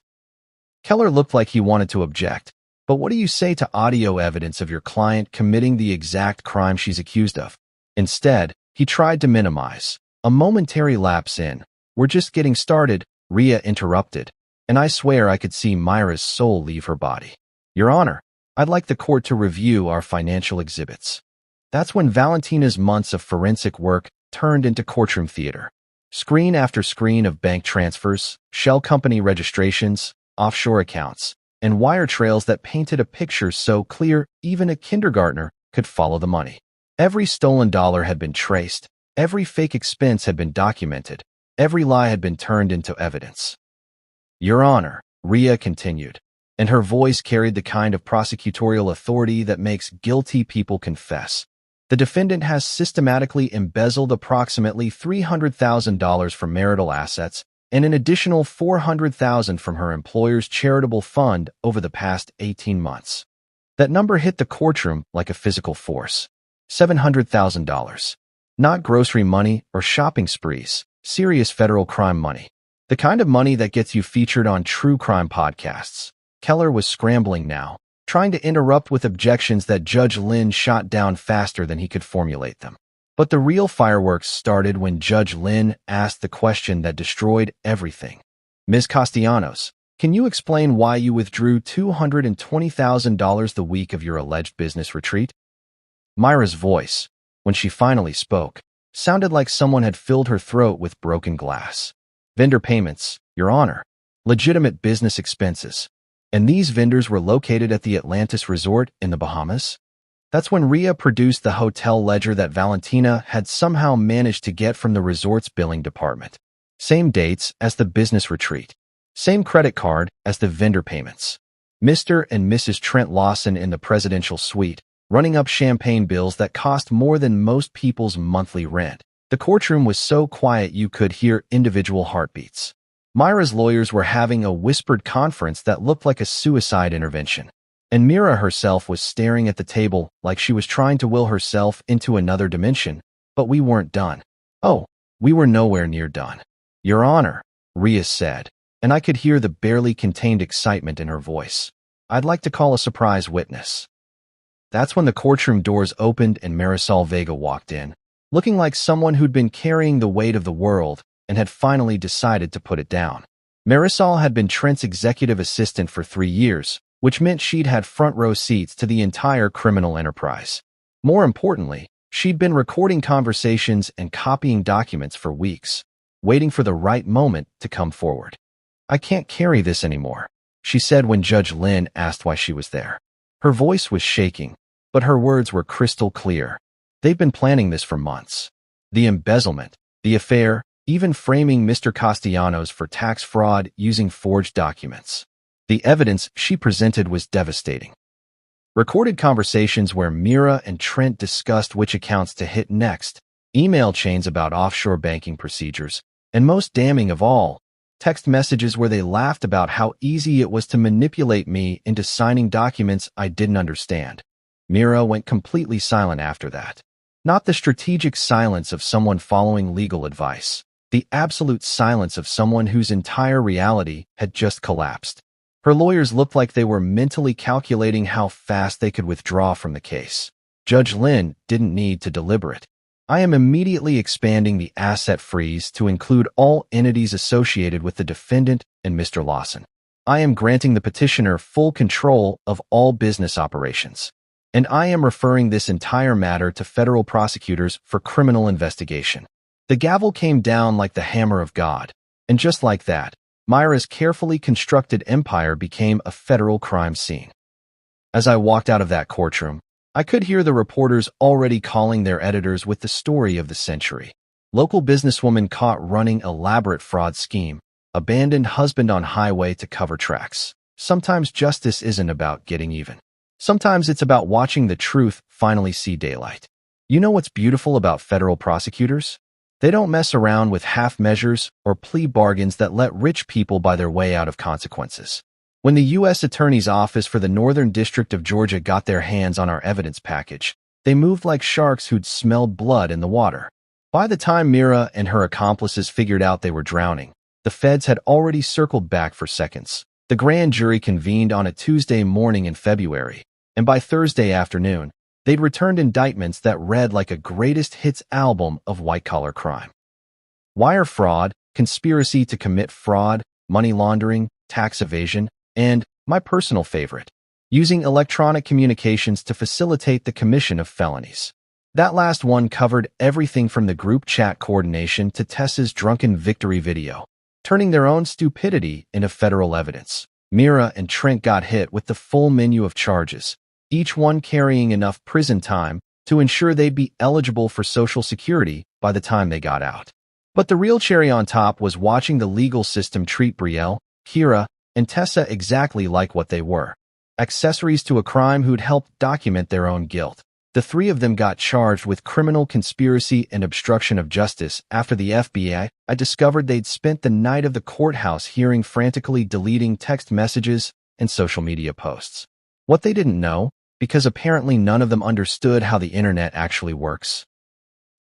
Keller looked like he wanted to object, but what do you say to audio evidence of your client committing the exact crime she's accused of? Instead, he tried to minimize. A momentary lapse in, we're just getting started, Rhea interrupted, and I swear I could see Myra's soul leave her body. Your Honor, I'd like the court to review our financial exhibits. That's when Valentina's months of forensic work turned into courtroom theater. Screen after screen of bank transfers, shell company registrations, offshore accounts, and wire trails that painted a picture so clear even a kindergartner could follow the money. Every stolen dollar had been traced, every fake expense had been documented, every lie had been turned into evidence. Your Honor, Rhea continued, and her voice carried the kind of prosecutorial authority that makes guilty people confess. The defendant has systematically embezzled approximately $300,000 from marital assets and an additional $400,000 from her employer's charitable fund over the past 18 months. That number hit the courtroom like a physical force. $700,000. Not grocery money or shopping sprees, serious federal crime money. The kind of money that gets you featured on true crime podcasts. Keller was scrambling now, trying to interrupt with objections that Judge Lynn shot down faster than he could formulate them. But the real fireworks started when Judge Lynn asked the question that destroyed everything. Ms. Castellanos, can you explain why you withdrew $220,000 the week of your alleged business retreat? Myra's voice, when she finally spoke, sounded like someone had filled her throat with broken glass. Vendor payments, Your Honor. Legitimate business expenses. And these vendors were located at the Atlantis Resort in the Bahamas? That's when Rhea produced the hotel ledger that Valentina had somehow managed to get from the resort's billing department. Same dates as the business retreat. Same credit card as the vendor payments. Mr. and Mrs. Trent Lawson in the presidential suite, running up champagne bills that cost more than most people's monthly rent. The courtroom was so quiet you could hear individual heartbeats. Myra's lawyers were having a whispered conference that looked like a suicide intervention. And Mira herself was staring at the table like she was trying to will herself into another dimension, but we weren't done. Oh, we were nowhere near done. Your Honor, Rhea said, and I could hear the barely contained excitement in her voice. I'd like to call a surprise witness. That's when the courtroom doors opened and Marisol Vega walked in, looking like someone who'd been carrying the weight of the world and had finally decided to put it down. Marisol had been Trent's executive assistant for 3 years, which meant she'd had front-row seats to the entire criminal enterprise. More importantly, she'd been recording conversations and copying documents for weeks, waiting for the right moment to come forward. I can't carry this anymore, she said when Judge Lynn asked why she was there. Her voice was shaking, but her words were crystal clear. They've been planning this for months. The embezzlement, the affair, even framing Mr. Castellanos for tax fraud using forged documents. The evidence she presented was devastating. Recorded conversations where Mira and Trent discussed which accounts to hit next, email chains about offshore banking procedures, and most damning of all, text messages where they laughed about how easy it was to manipulate me into signing documents I didn't understand. Mira went completely silent after that. Not the strategic silence of someone following legal advice, the absolute silence of someone whose entire reality had just collapsed. Her lawyers looked like they were mentally calculating how fast they could withdraw from the case. Judge Lynn didn't need to deliberate. I am immediately expanding the asset freeze to include all entities associated with the defendant and Mr. Lawson. I am granting the petitioner full control of all business operations. And I am referring this entire matter to federal prosecutors for criminal investigation. The gavel came down like the hammer of God. And just like that, Myra's carefully constructed empire became a federal crime scene. As I walked out of that courtroom, I could hear the reporters already calling their editors with the story of the century. Local businesswoman caught running elaborate fraud scheme, abandoned husband on highway to cover tracks. Sometimes justice isn't about getting even. Sometimes it's about watching the truth finally see daylight. You know what's beautiful about federal prosecutors? They don't mess around with half measures or plea bargains that let rich people buy their way out of consequences. When the U.S. Attorney's Office for the Northern District of Georgia got their hands on our evidence package, they moved like sharks who'd smelled blood in the water. By the time Mira and her accomplices figured out they were drowning, the feds had already circled back for seconds. The grand jury convened on a Tuesday morning in February, and by Thursday afternoon, they'd returned indictments that read like a greatest hits album of white-collar crime. Wire fraud, conspiracy to commit fraud, money laundering, tax evasion, and, my personal favorite, using electronic communications to facilitate the commission of felonies. That last one covered everything from the group chat coordination to Tessa's drunken victory video, turning their own stupidity into federal evidence. Mira and Trent got hit with the full menu of charges, each one carrying enough prison time to ensure they'd be eligible for Social Security by the time they got out. But the real cherry on top was watching the legal system treat Brielle, Kira, and Tessa exactly like what they were, accessories to a crime who'd helped document their own guilt. The three of them got charged with criminal conspiracy and obstruction of justice after the FBI discovered they'd spent the night of the courthouse hearing frantically deleting text messages and social media posts. What they didn't know, because apparently none of them understood how the internet actually works,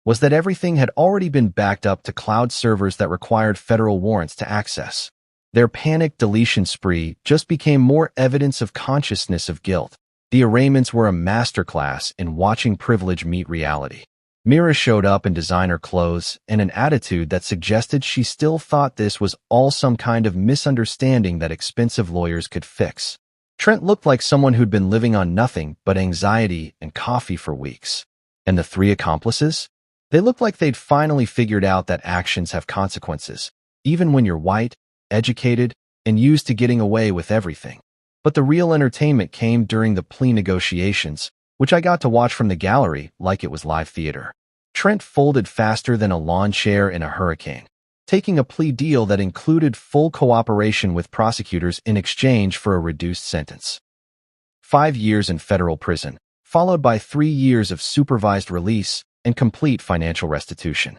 was that everything had already been backed up to cloud servers that required federal warrants to access. Their panic deletion spree just became more evidence of consciousness of guilt. The arraignments were a masterclass in watching privilege meet reality. Mira showed up in designer clothes and an attitude that suggested she still thought this was all some kind of misunderstanding that expensive lawyers could fix. Trent looked like someone who'd been living on nothing but anxiety and coffee for weeks. And the three accomplices? They looked like they'd finally figured out that actions have consequences, even when you're white, educated, and used to getting away with everything. But the real entertainment came during the plea negotiations, which I got to watch from the gallery like it was live theater. Trent folded faster than a lawn chair in a hurricane, taking a plea deal that included full cooperation with prosecutors in exchange for a reduced sentence. 5 years in federal prison, followed by 3 years of supervised release and complete financial restitution.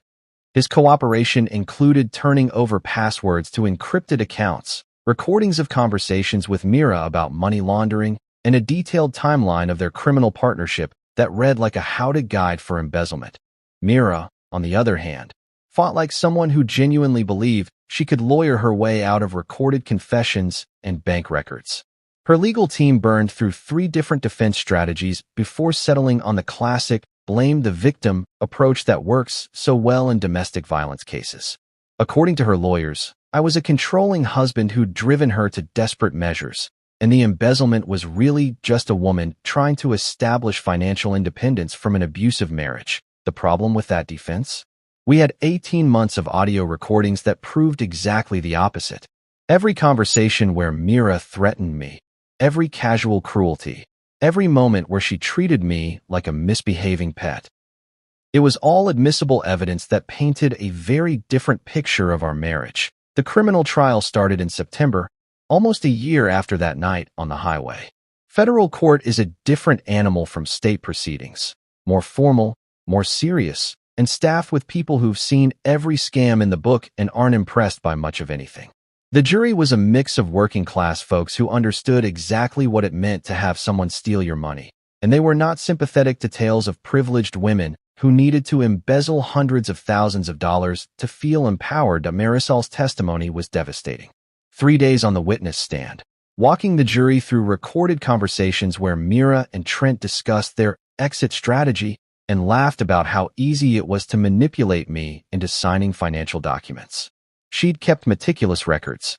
His cooperation included turning over passwords to encrypted accounts, recordings of conversations with Mira about money laundering, and a detailed timeline of their criminal partnership that read like a how-to guide for embezzlement. Mira, on the other hand, fought like someone who genuinely believed she could lawyer her way out of recorded confessions and bank records. Her legal team burned through 3 different defense strategies before settling on the classic blame the victim approach that works so well in domestic violence cases. According to her lawyers, I was a controlling husband who'd driven her to desperate measures, and the embezzlement was really just a woman trying to establish financial independence from an abusive marriage. The problem with that defense? We had 18 months of audio recordings that proved exactly the opposite. Every conversation where Mira threatened me, every casual cruelty, every moment where she treated me like a misbehaving pet. It was all admissible evidence that painted a very different picture of our marriage. The criminal trial started in September, almost a year after that night on the highway. Federal court is a different animal from state proceedings, more formal, more serious, and staffed with people who've seen every scam in the book and aren't impressed by much of anything. The jury was a mix of working-class folks who understood exactly what it meant to have someone steal your money, and they were not sympathetic to tales of privileged women who needed to embezzle hundreds of thousands of dollars to feel empowered. Marisol's testimony was devastating. 3 days on the witness stand, walking the jury through recorded conversations where Mira and Trent discussed their exit strategy and laughed about how easy it was to manipulate me into signing financial documents. She'd kept meticulous records.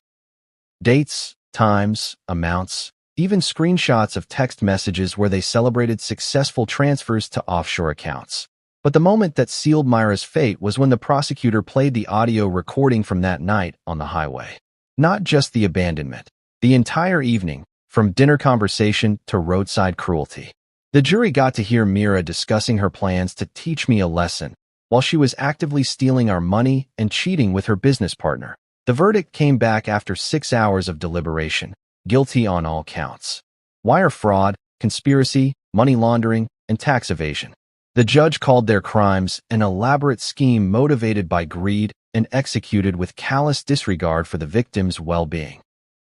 Dates, times, amounts, even screenshots of text messages where they celebrated successful transfers to offshore accounts. But the moment that sealed Myra's fate was when the prosecutor played the audio recording from that night on the highway. Not just the abandonment. The entire evening, from dinner conversation to roadside cruelty. The jury got to hear Myra discussing her plans to teach me a lesson, while she was actively stealing our money and cheating with her business partner. The verdict came back after 6 hours of deliberation, guilty on all counts. Wire fraud, conspiracy, money laundering, and tax evasion. The judge called their crimes an elaborate scheme motivated by greed and executed with callous disregard for the victim's well-being.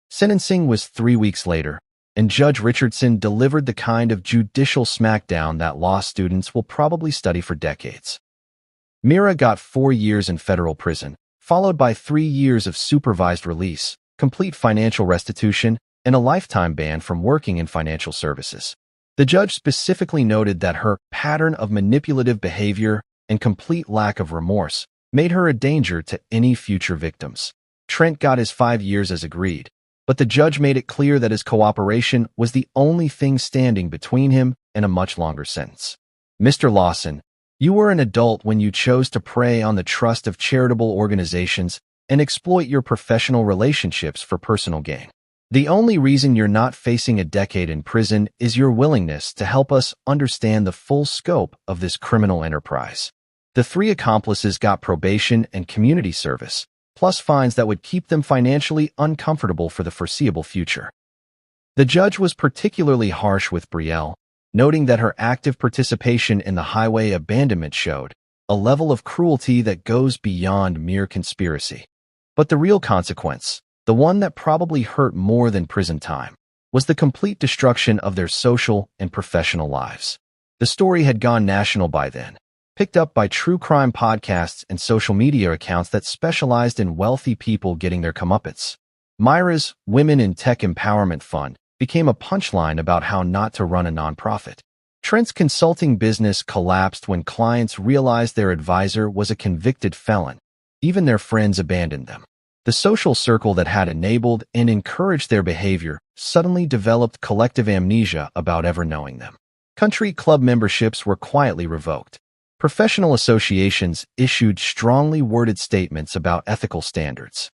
Sentencing was 3 weeks later, and Judge Richardson delivered the kind of judicial smackdown that law students will probably study for decades. Myra got 4 years in federal prison, followed by 3 years of supervised release, complete financial restitution, and a lifetime ban from working in financial services. The judge specifically noted that her pattern of manipulative behavior and complete lack of remorse made her a danger to any future victims. Trent got his 5 years as agreed, but the judge made it clear that his cooperation was the only thing standing between him and a much longer sentence. Mr. Lawson, you were an adult when you chose to prey on the trust of charitable organizations and exploit your professional relationships for personal gain. The only reason you're not facing a decade in prison is your willingness to help us understand the full scope of this criminal enterprise. The 3 accomplices got probation and community service, plus fines that would keep them financially uncomfortable for the foreseeable future. The judge was particularly harsh with Brielle, noting that her active participation in the highway abandonment showed a level of cruelty that goes beyond mere conspiracy. But the real consequence, the one that probably hurt more than prison time, was the complete destruction of their social and professional lives. The story had gone national by then, picked up by true crime podcasts and social media accounts that specialized in wealthy people getting their comeuppance. Myra's Women in Tech Empowerment Fund became a punchline about how not to run a nonprofit. Trent's consulting business collapsed when clients realized their advisor was a convicted felon. Even their friends abandoned them. The social circle that had enabled and encouraged their behavior suddenly developed collective amnesia about ever knowing them. Country club memberships were quietly revoked. Professional associations issued strongly worded statements about ethical standards.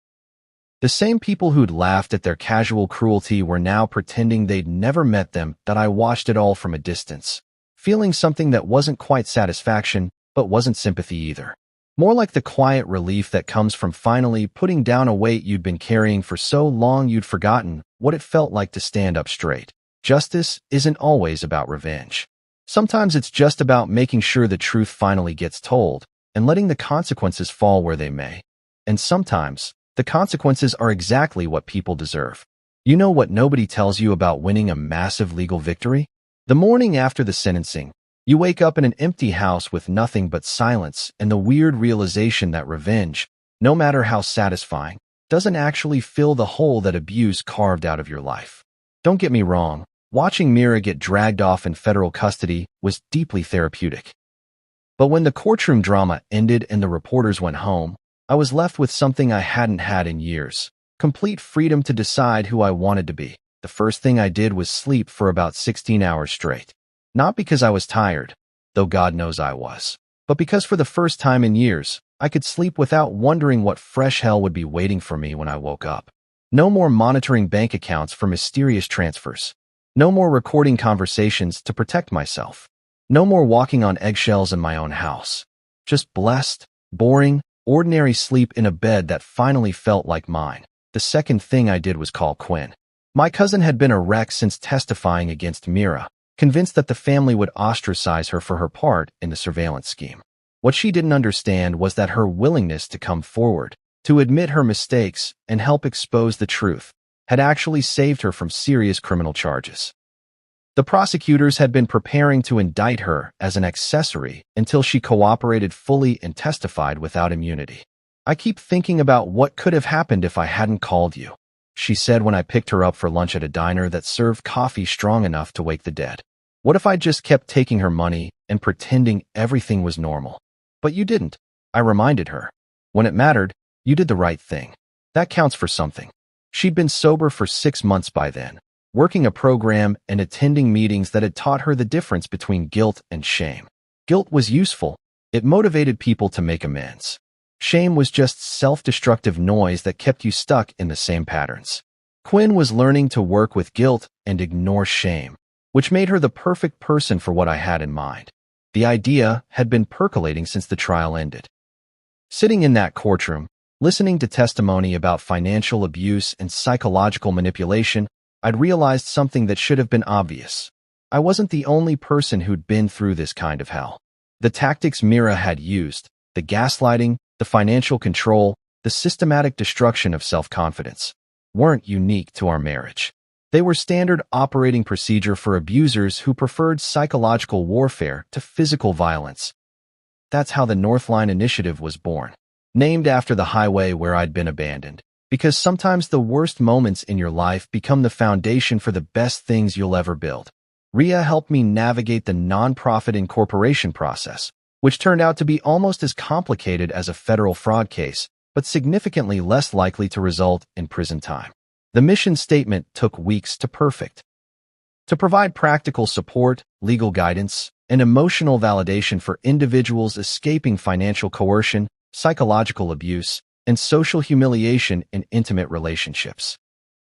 The same people who'd laughed at their casual cruelty were now pretending they'd never met them, that I watched it all from a distance, feeling something that wasn't quite satisfaction, but wasn't sympathy either. More like the quiet relief that comes from finally putting down a weight you'd been carrying for so long you'd forgotten what it felt like to stand up straight. Justice isn't always about revenge. Sometimes it's just about making sure the truth finally gets told and letting the consequences fall where they may. And sometimes, the consequences are exactly what people deserve. You know what nobody tells you about winning a massive legal victory? The morning after the sentencing, you wake up in an empty house with nothing but silence and the weird realization that revenge, no matter how satisfying, doesn't actually fill the hole that abuse carved out of your life. Don't get me wrong, watching Myra get dragged off in federal custody was deeply therapeutic. But when the courtroom drama ended and the reporters went home, I was left with something I hadn't had in years: complete freedom to decide who I wanted to be. The first thing I did was sleep for about 16 hours straight. Not because I was tired, though God knows I was, but because for the first time in years, I could sleep without wondering what fresh hell would be waiting for me when I woke up. No more monitoring bank accounts for mysterious transfers. No more recording conversations to protect myself. No more walking on eggshells in my own house. Just blessed, boring, ordinary sleep in a bed that finally felt like mine. The second thing I did was call Quinn. My cousin had been a wreck since testifying against Myra, convinced that the family would ostracize her for her part in the surveillance scheme. What she didn't understand was that her willingness to come forward, to admit her mistakes and help expose the truth, had actually saved her from serious criminal charges. The prosecutors had been preparing to indict her as an accessory until she cooperated fully and testified without immunity. "I keep thinking about what could have happened if I hadn't called you," she said when I picked her up for lunch at a diner that served coffee strong enough to wake the dead. What if I just kept taking her money and pretending everything was normal? But you didn't, I reminded her. When it mattered, you did the right thing. That counts for something. She'd been sober for 6 months by then, working a program and attending meetings that had taught her the difference between guilt and shame. Guilt was useful. It motivated people to make amends. Shame was just self-destructive noise that kept you stuck in the same patterns. Quinn was learning to work with guilt and ignore shame, which made her the perfect person for what I had in mind. The idea had been percolating since the trial ended. Sitting in that courtroom, listening to testimony about financial abuse and psychological manipulation, I'd realized something that should have been obvious. I wasn't the only person who'd been through this kind of hell. The tactics Mira had used, the gaslighting, the financial control, the systematic destruction of self-confidence, weren't unique to our marriage. They were standard operating procedure for abusers who preferred psychological warfare to physical violence. That's how the Northline Initiative was born, named after the highway where I'd been abandoned, because sometimes the worst moments in your life become the foundation for the best things you'll ever build. Ria helped me navigate the nonprofit incorporation process, which turned out to be almost as complicated as a federal fraud case, but significantly less likely to result in prison time. The mission statement took weeks to perfect. To provide practical support, legal guidance, and emotional validation for individuals escaping financial coercion, psychological abuse, and social humiliation in intimate relationships.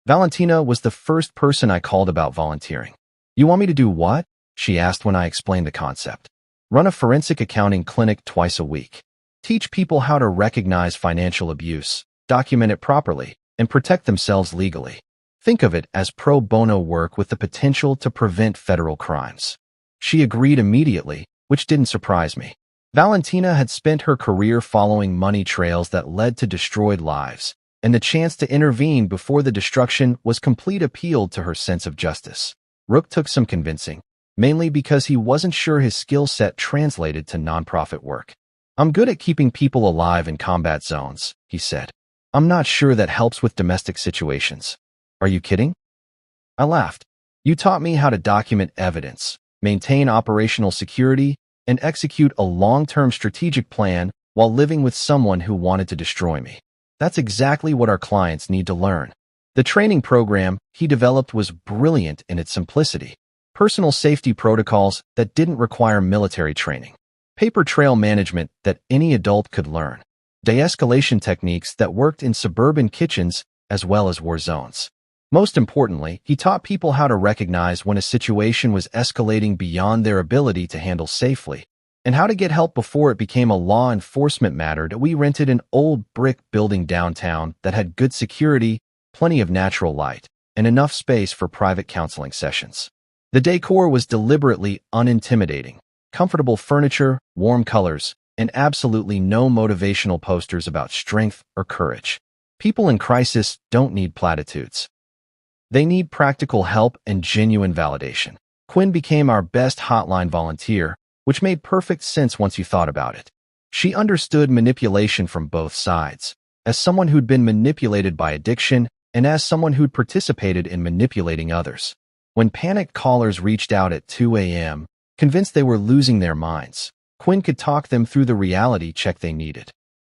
Valentina was the first person I called about volunteering. "You want me to do what?" she asked when I explained the concept. "Run a forensic accounting clinic twice a week. Teach people how to recognize financial abuse, document it properly, and protect themselves legally. Think of it as pro bono work with the potential to prevent federal crimes." She agreed immediately, which didn't surprise me. Valentina had spent her career following money trails that led to destroyed lives, and the chance to intervene before the destruction was complete appeal to her sense of justice. Rook took some convincing, mainly because he wasn't sure his skill set translated to nonprofit work. "I'm good at keeping people alive in combat zones," he said. "I'm not sure that helps with domestic situations." "Are you kidding?" I laughed. "You taught me how to document evidence, maintain operational security, and execute a long-term strategic plan while living with someone who wanted to destroy me. That's exactly what our clients need to learn." The training program he developed was brilliant in its simplicity. Personal safety protocols that didn't require military training. Paper trail management that any adult could learn. De-escalation techniques that worked in suburban kitchens as well as war zones. Most importantly, he taught people how to recognize when a situation was escalating beyond their ability to handle safely, and how to get help before it became a law enforcement matter. We rented an old brick building downtown that had good security, plenty of natural light, and enough space for private counseling sessions. The decor was deliberately unintimidating. Comfortable furniture, warm colors, and absolutely no motivational posters about strength or courage. People in crisis don't need platitudes. They need practical help and genuine validation. Quinn became our best hotline volunteer, which made perfect sense once you thought about it. She understood manipulation from both sides, as someone who'd been manipulated by addiction and as someone who'd participated in manipulating others. When panicked callers reached out at 2 a.m., convinced they were losing their minds, Quinn could talk them through the reality check they needed.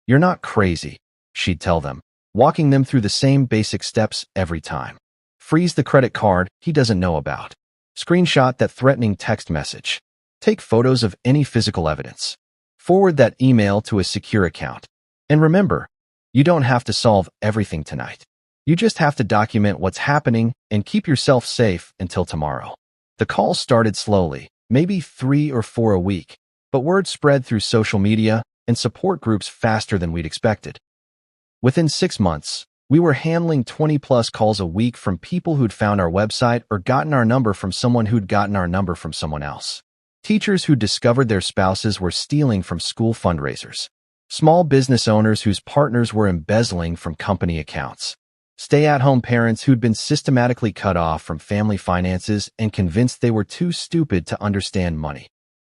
"You're not crazy," she'd tell them, walking them through the same basic steps every time. Freeze the credit card he doesn't know about. Screenshot that threatening text message. Take photos of any physical evidence. Forward that email to a secure account. And remember, you don't have to solve everything tonight. You just have to document what's happening and keep yourself safe until tomorrow. The calls started slowly, maybe 3 or 4 a week, but word spread through social media and support groups faster than we'd expected. Within 6 months, we were handling 20-plus calls a week from people who'd found our website or gotten our number from someone who'd gotten our number from someone else. Teachers who discovered their spouses were stealing from school fundraisers. Small business owners whose partners were embezzling from company accounts. Stay-at-home parents who'd been systematically cut off from family finances and convinced they were too stupid to understand money.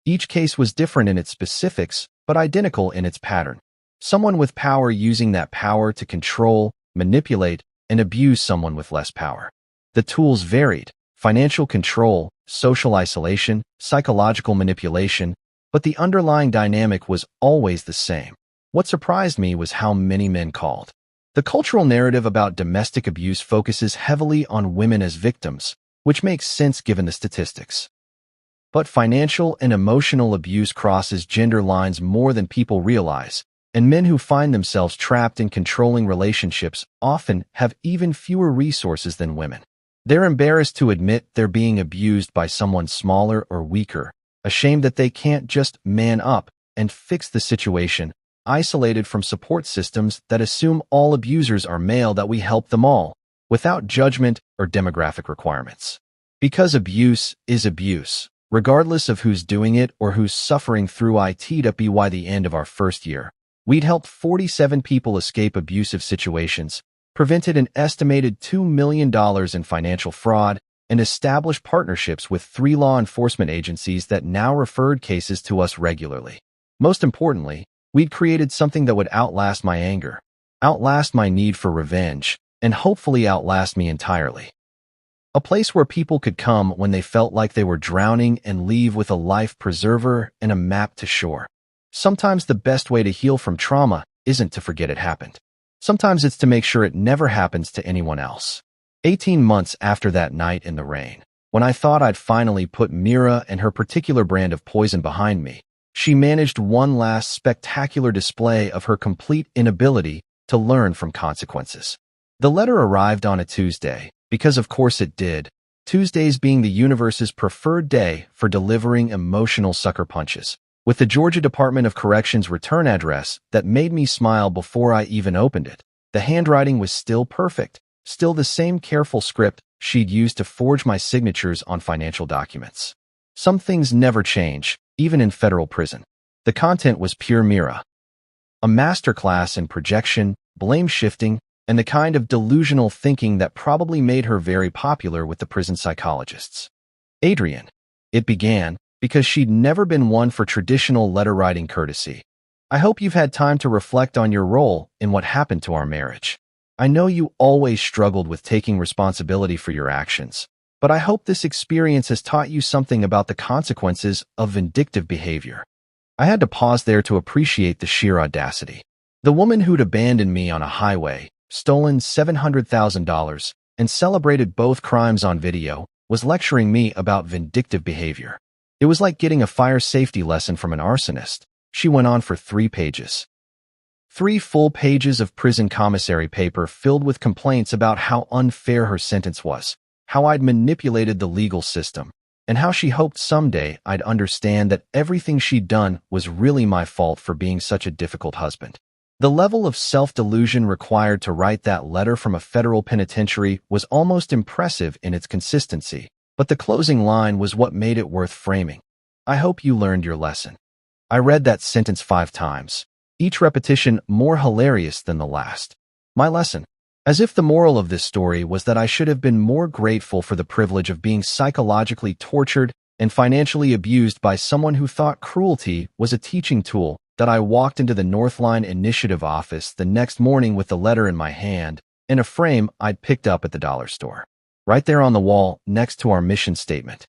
Each case was different in its specifics, but identical in its pattern. Someone with power using that power to control, manipulate, and abuse someone with less power. The tools varied, financial control, social isolation, psychological manipulation, but the underlying dynamic was always the same. What surprised me was how many men called. The cultural narrative about domestic abuse focuses heavily on women as victims, which makes sense given the statistics. But financial and emotional abuse crosses gender lines more than people realize, and men who find themselves trapped in controlling relationships often have even fewer resources than women. They're embarrassed to admit they're being abused by someone smaller or weaker, ashamed that they can't just man up and fix the situation, isolated from support systems that assume all abusers are male, that we help them all, without judgment or demographic requirements. Because abuse is abuse, regardless of who's doing it or who's suffering through it. By the end of our first year, we'd helped 47 people escape abusive situations, prevented an estimated $2 million in financial fraud, and established partnerships with 3 law enforcement agencies that now referred cases to us regularly. Most importantly, we'd created something that would outlast my anger, outlast my need for revenge, and hopefully outlast me entirely. A place where people could come when they felt like they were drowning and leave with a life preserver and a map to shore. Sometimes the best way to heal from trauma isn't to forget it happened. Sometimes it's to make sure it never happens to anyone else. 18 months after that night in the rain, when I thought I'd finally put Mira and her particular brand of poison behind me, she managed one last spectacular display of her complete inability to learn from consequences. The letter arrived on a Tuesday, because of course it did, Tuesdays being the universe's preferred day for delivering emotional sucker punches, with the Georgia Department of Corrections return address that made me smile before I even opened it. The handwriting was still perfect, still the same careful script she'd used to forge my signatures on financial documents. Some things never change, even in federal prison. The content was pure Mira. A masterclass in projection, blame shifting, and the kind of delusional thinking that probably made her very popular with the prison psychologists. Adrian. It began because she'd never been one for traditional letter-writing courtesy. I hope you've had time to reflect on your role in what happened to our marriage. I know you always struggled with taking responsibility for your actions, but I hope this experience has taught you something about the consequences of vindictive behavior. I had to pause there to appreciate the sheer audacity. The woman who'd abandoned me on a highway, stolen $700,000, and celebrated both crimes on video, was lecturing me about vindictive behavior. It was like getting a fire safety lesson from an arsonist. She went on for 3 pages. 3 full pages of prison commissary paper filled with complaints about how unfair her sentence was, how I'd manipulated the legal system, and how she hoped someday I'd understand that everything she'd done was really my fault for being such a difficult husband. The level of self-delusion required to write that letter from a federal penitentiary was almost impressive in its consistency, but the closing line was what made it worth framing. I hope you learned your lesson. I read that sentence 5 times, each repetition more hilarious than the last. My lesson. As if the moral of this story was that I should have been more grateful for the privilege of being psychologically tortured and financially abused by someone who thought cruelty was a teaching tool, that I walked into the Northline Initiative office the next morning with the letter in my hand, in a frame I'd picked up at the dollar store, right there on the wall next to our mission statement.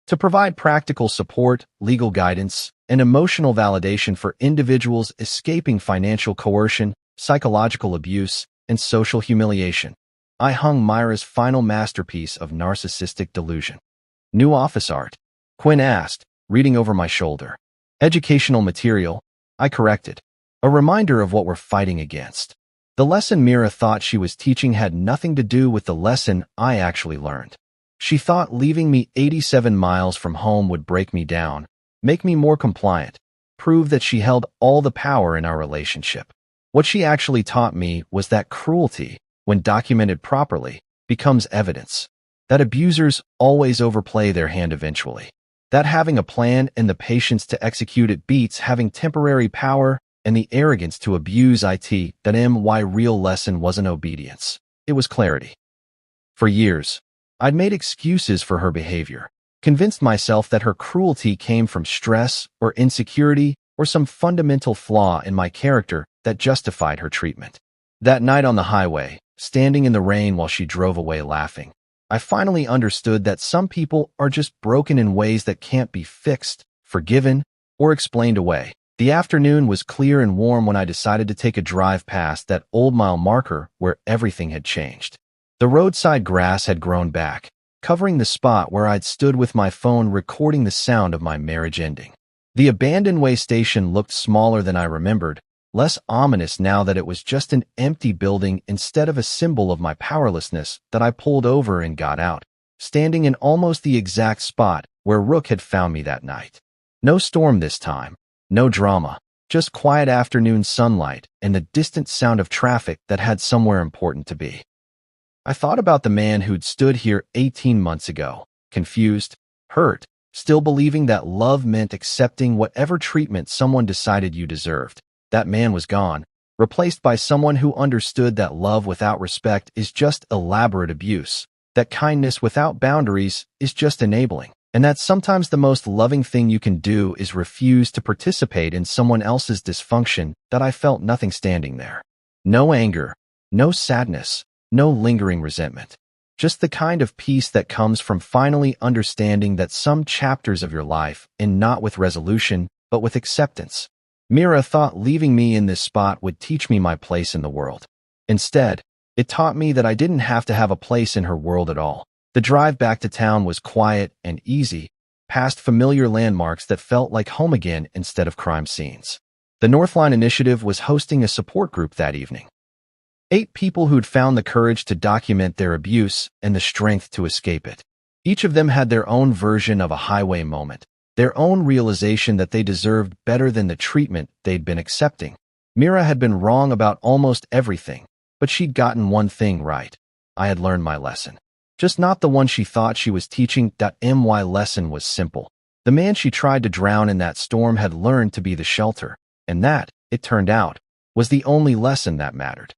To provide practical support, legal guidance, and emotional validation for individuals escaping financial coercion, psychological abuse, and social humiliation, I hung Myra's final masterpiece of narcissistic delusion. New office art? Quinn asked, reading over my shoulder. Educational material? I corrected. A reminder of what we're fighting against. The lesson Mira thought she was teaching had nothing to do with the lesson I actually learned. She thought leaving me 87 miles from home would break me down, make me more compliant, prove that she held all the power in our relationship. What she actually taught me was that cruelty, when documented properly, becomes evidence. That abusers always overplay their hand eventually. That having a plan and the patience to execute it beats having temporary power and the arrogance to abuse it. My real lesson wasn't obedience. It was clarity. For years, I'd made excuses for her behavior, convinced myself that her cruelty came from stress or insecurity or some fundamental flaw in my character that justified her treatment. That night on the highway, standing in the rain while she drove away laughing, I finally understood that some people are just broken in ways that can't be fixed, forgiven, or explained away. The afternoon was clear and warm when I decided to take a drive past that old mile marker where everything had changed. The roadside grass had grown back, covering the spot where I'd stood with my phone recording the sound of my marriage ending. The abandoned way station looked smaller than I remembered, less ominous now that it was just an empty building instead of a symbol of my powerlessness that I pulled over and got out, standing in almost the exact spot where Rook had found me that night. No storm this time, no drama, just quiet afternoon sunlight and the distant sound of traffic that had somewhere important to be. I thought about the man who'd stood here 18 months ago, confused, hurt, still believing that love meant accepting whatever treatment someone decided you deserved. That man was gone, replaced by someone who understood that love without respect is just elaborate abuse, that kindness without boundaries is just enabling, and that sometimes the most loving thing you can do is refuse to participate in someone else's dysfunction. That I felt nothing standing there. No anger, no sadness, no lingering resentment. Just the kind of peace that comes from finally understanding that some chapters of your life end not with resolution, but with acceptance. Mira thought leaving me in this spot would teach me my place in the world. Instead, it taught me that I didn't have to have a place in her world at all. The drive back to town was quiet and easy, past familiar landmarks that felt like home again instead of crime scenes. The Northline Initiative was hosting a support group that evening. 8 people who'd found the courage to document their abuse and the strength to escape it. Each of them had their own version of a highway moment, their own realization that they deserved better than the treatment they'd been accepting. Mira had been wrong about almost everything, but she'd gotten one thing right. I had learned my lesson. Just not the one she thought she was teaching. My lesson was simple. The man she tried to drown in that storm had learned to be the shelter, and that, it turned out, was the only lesson that mattered.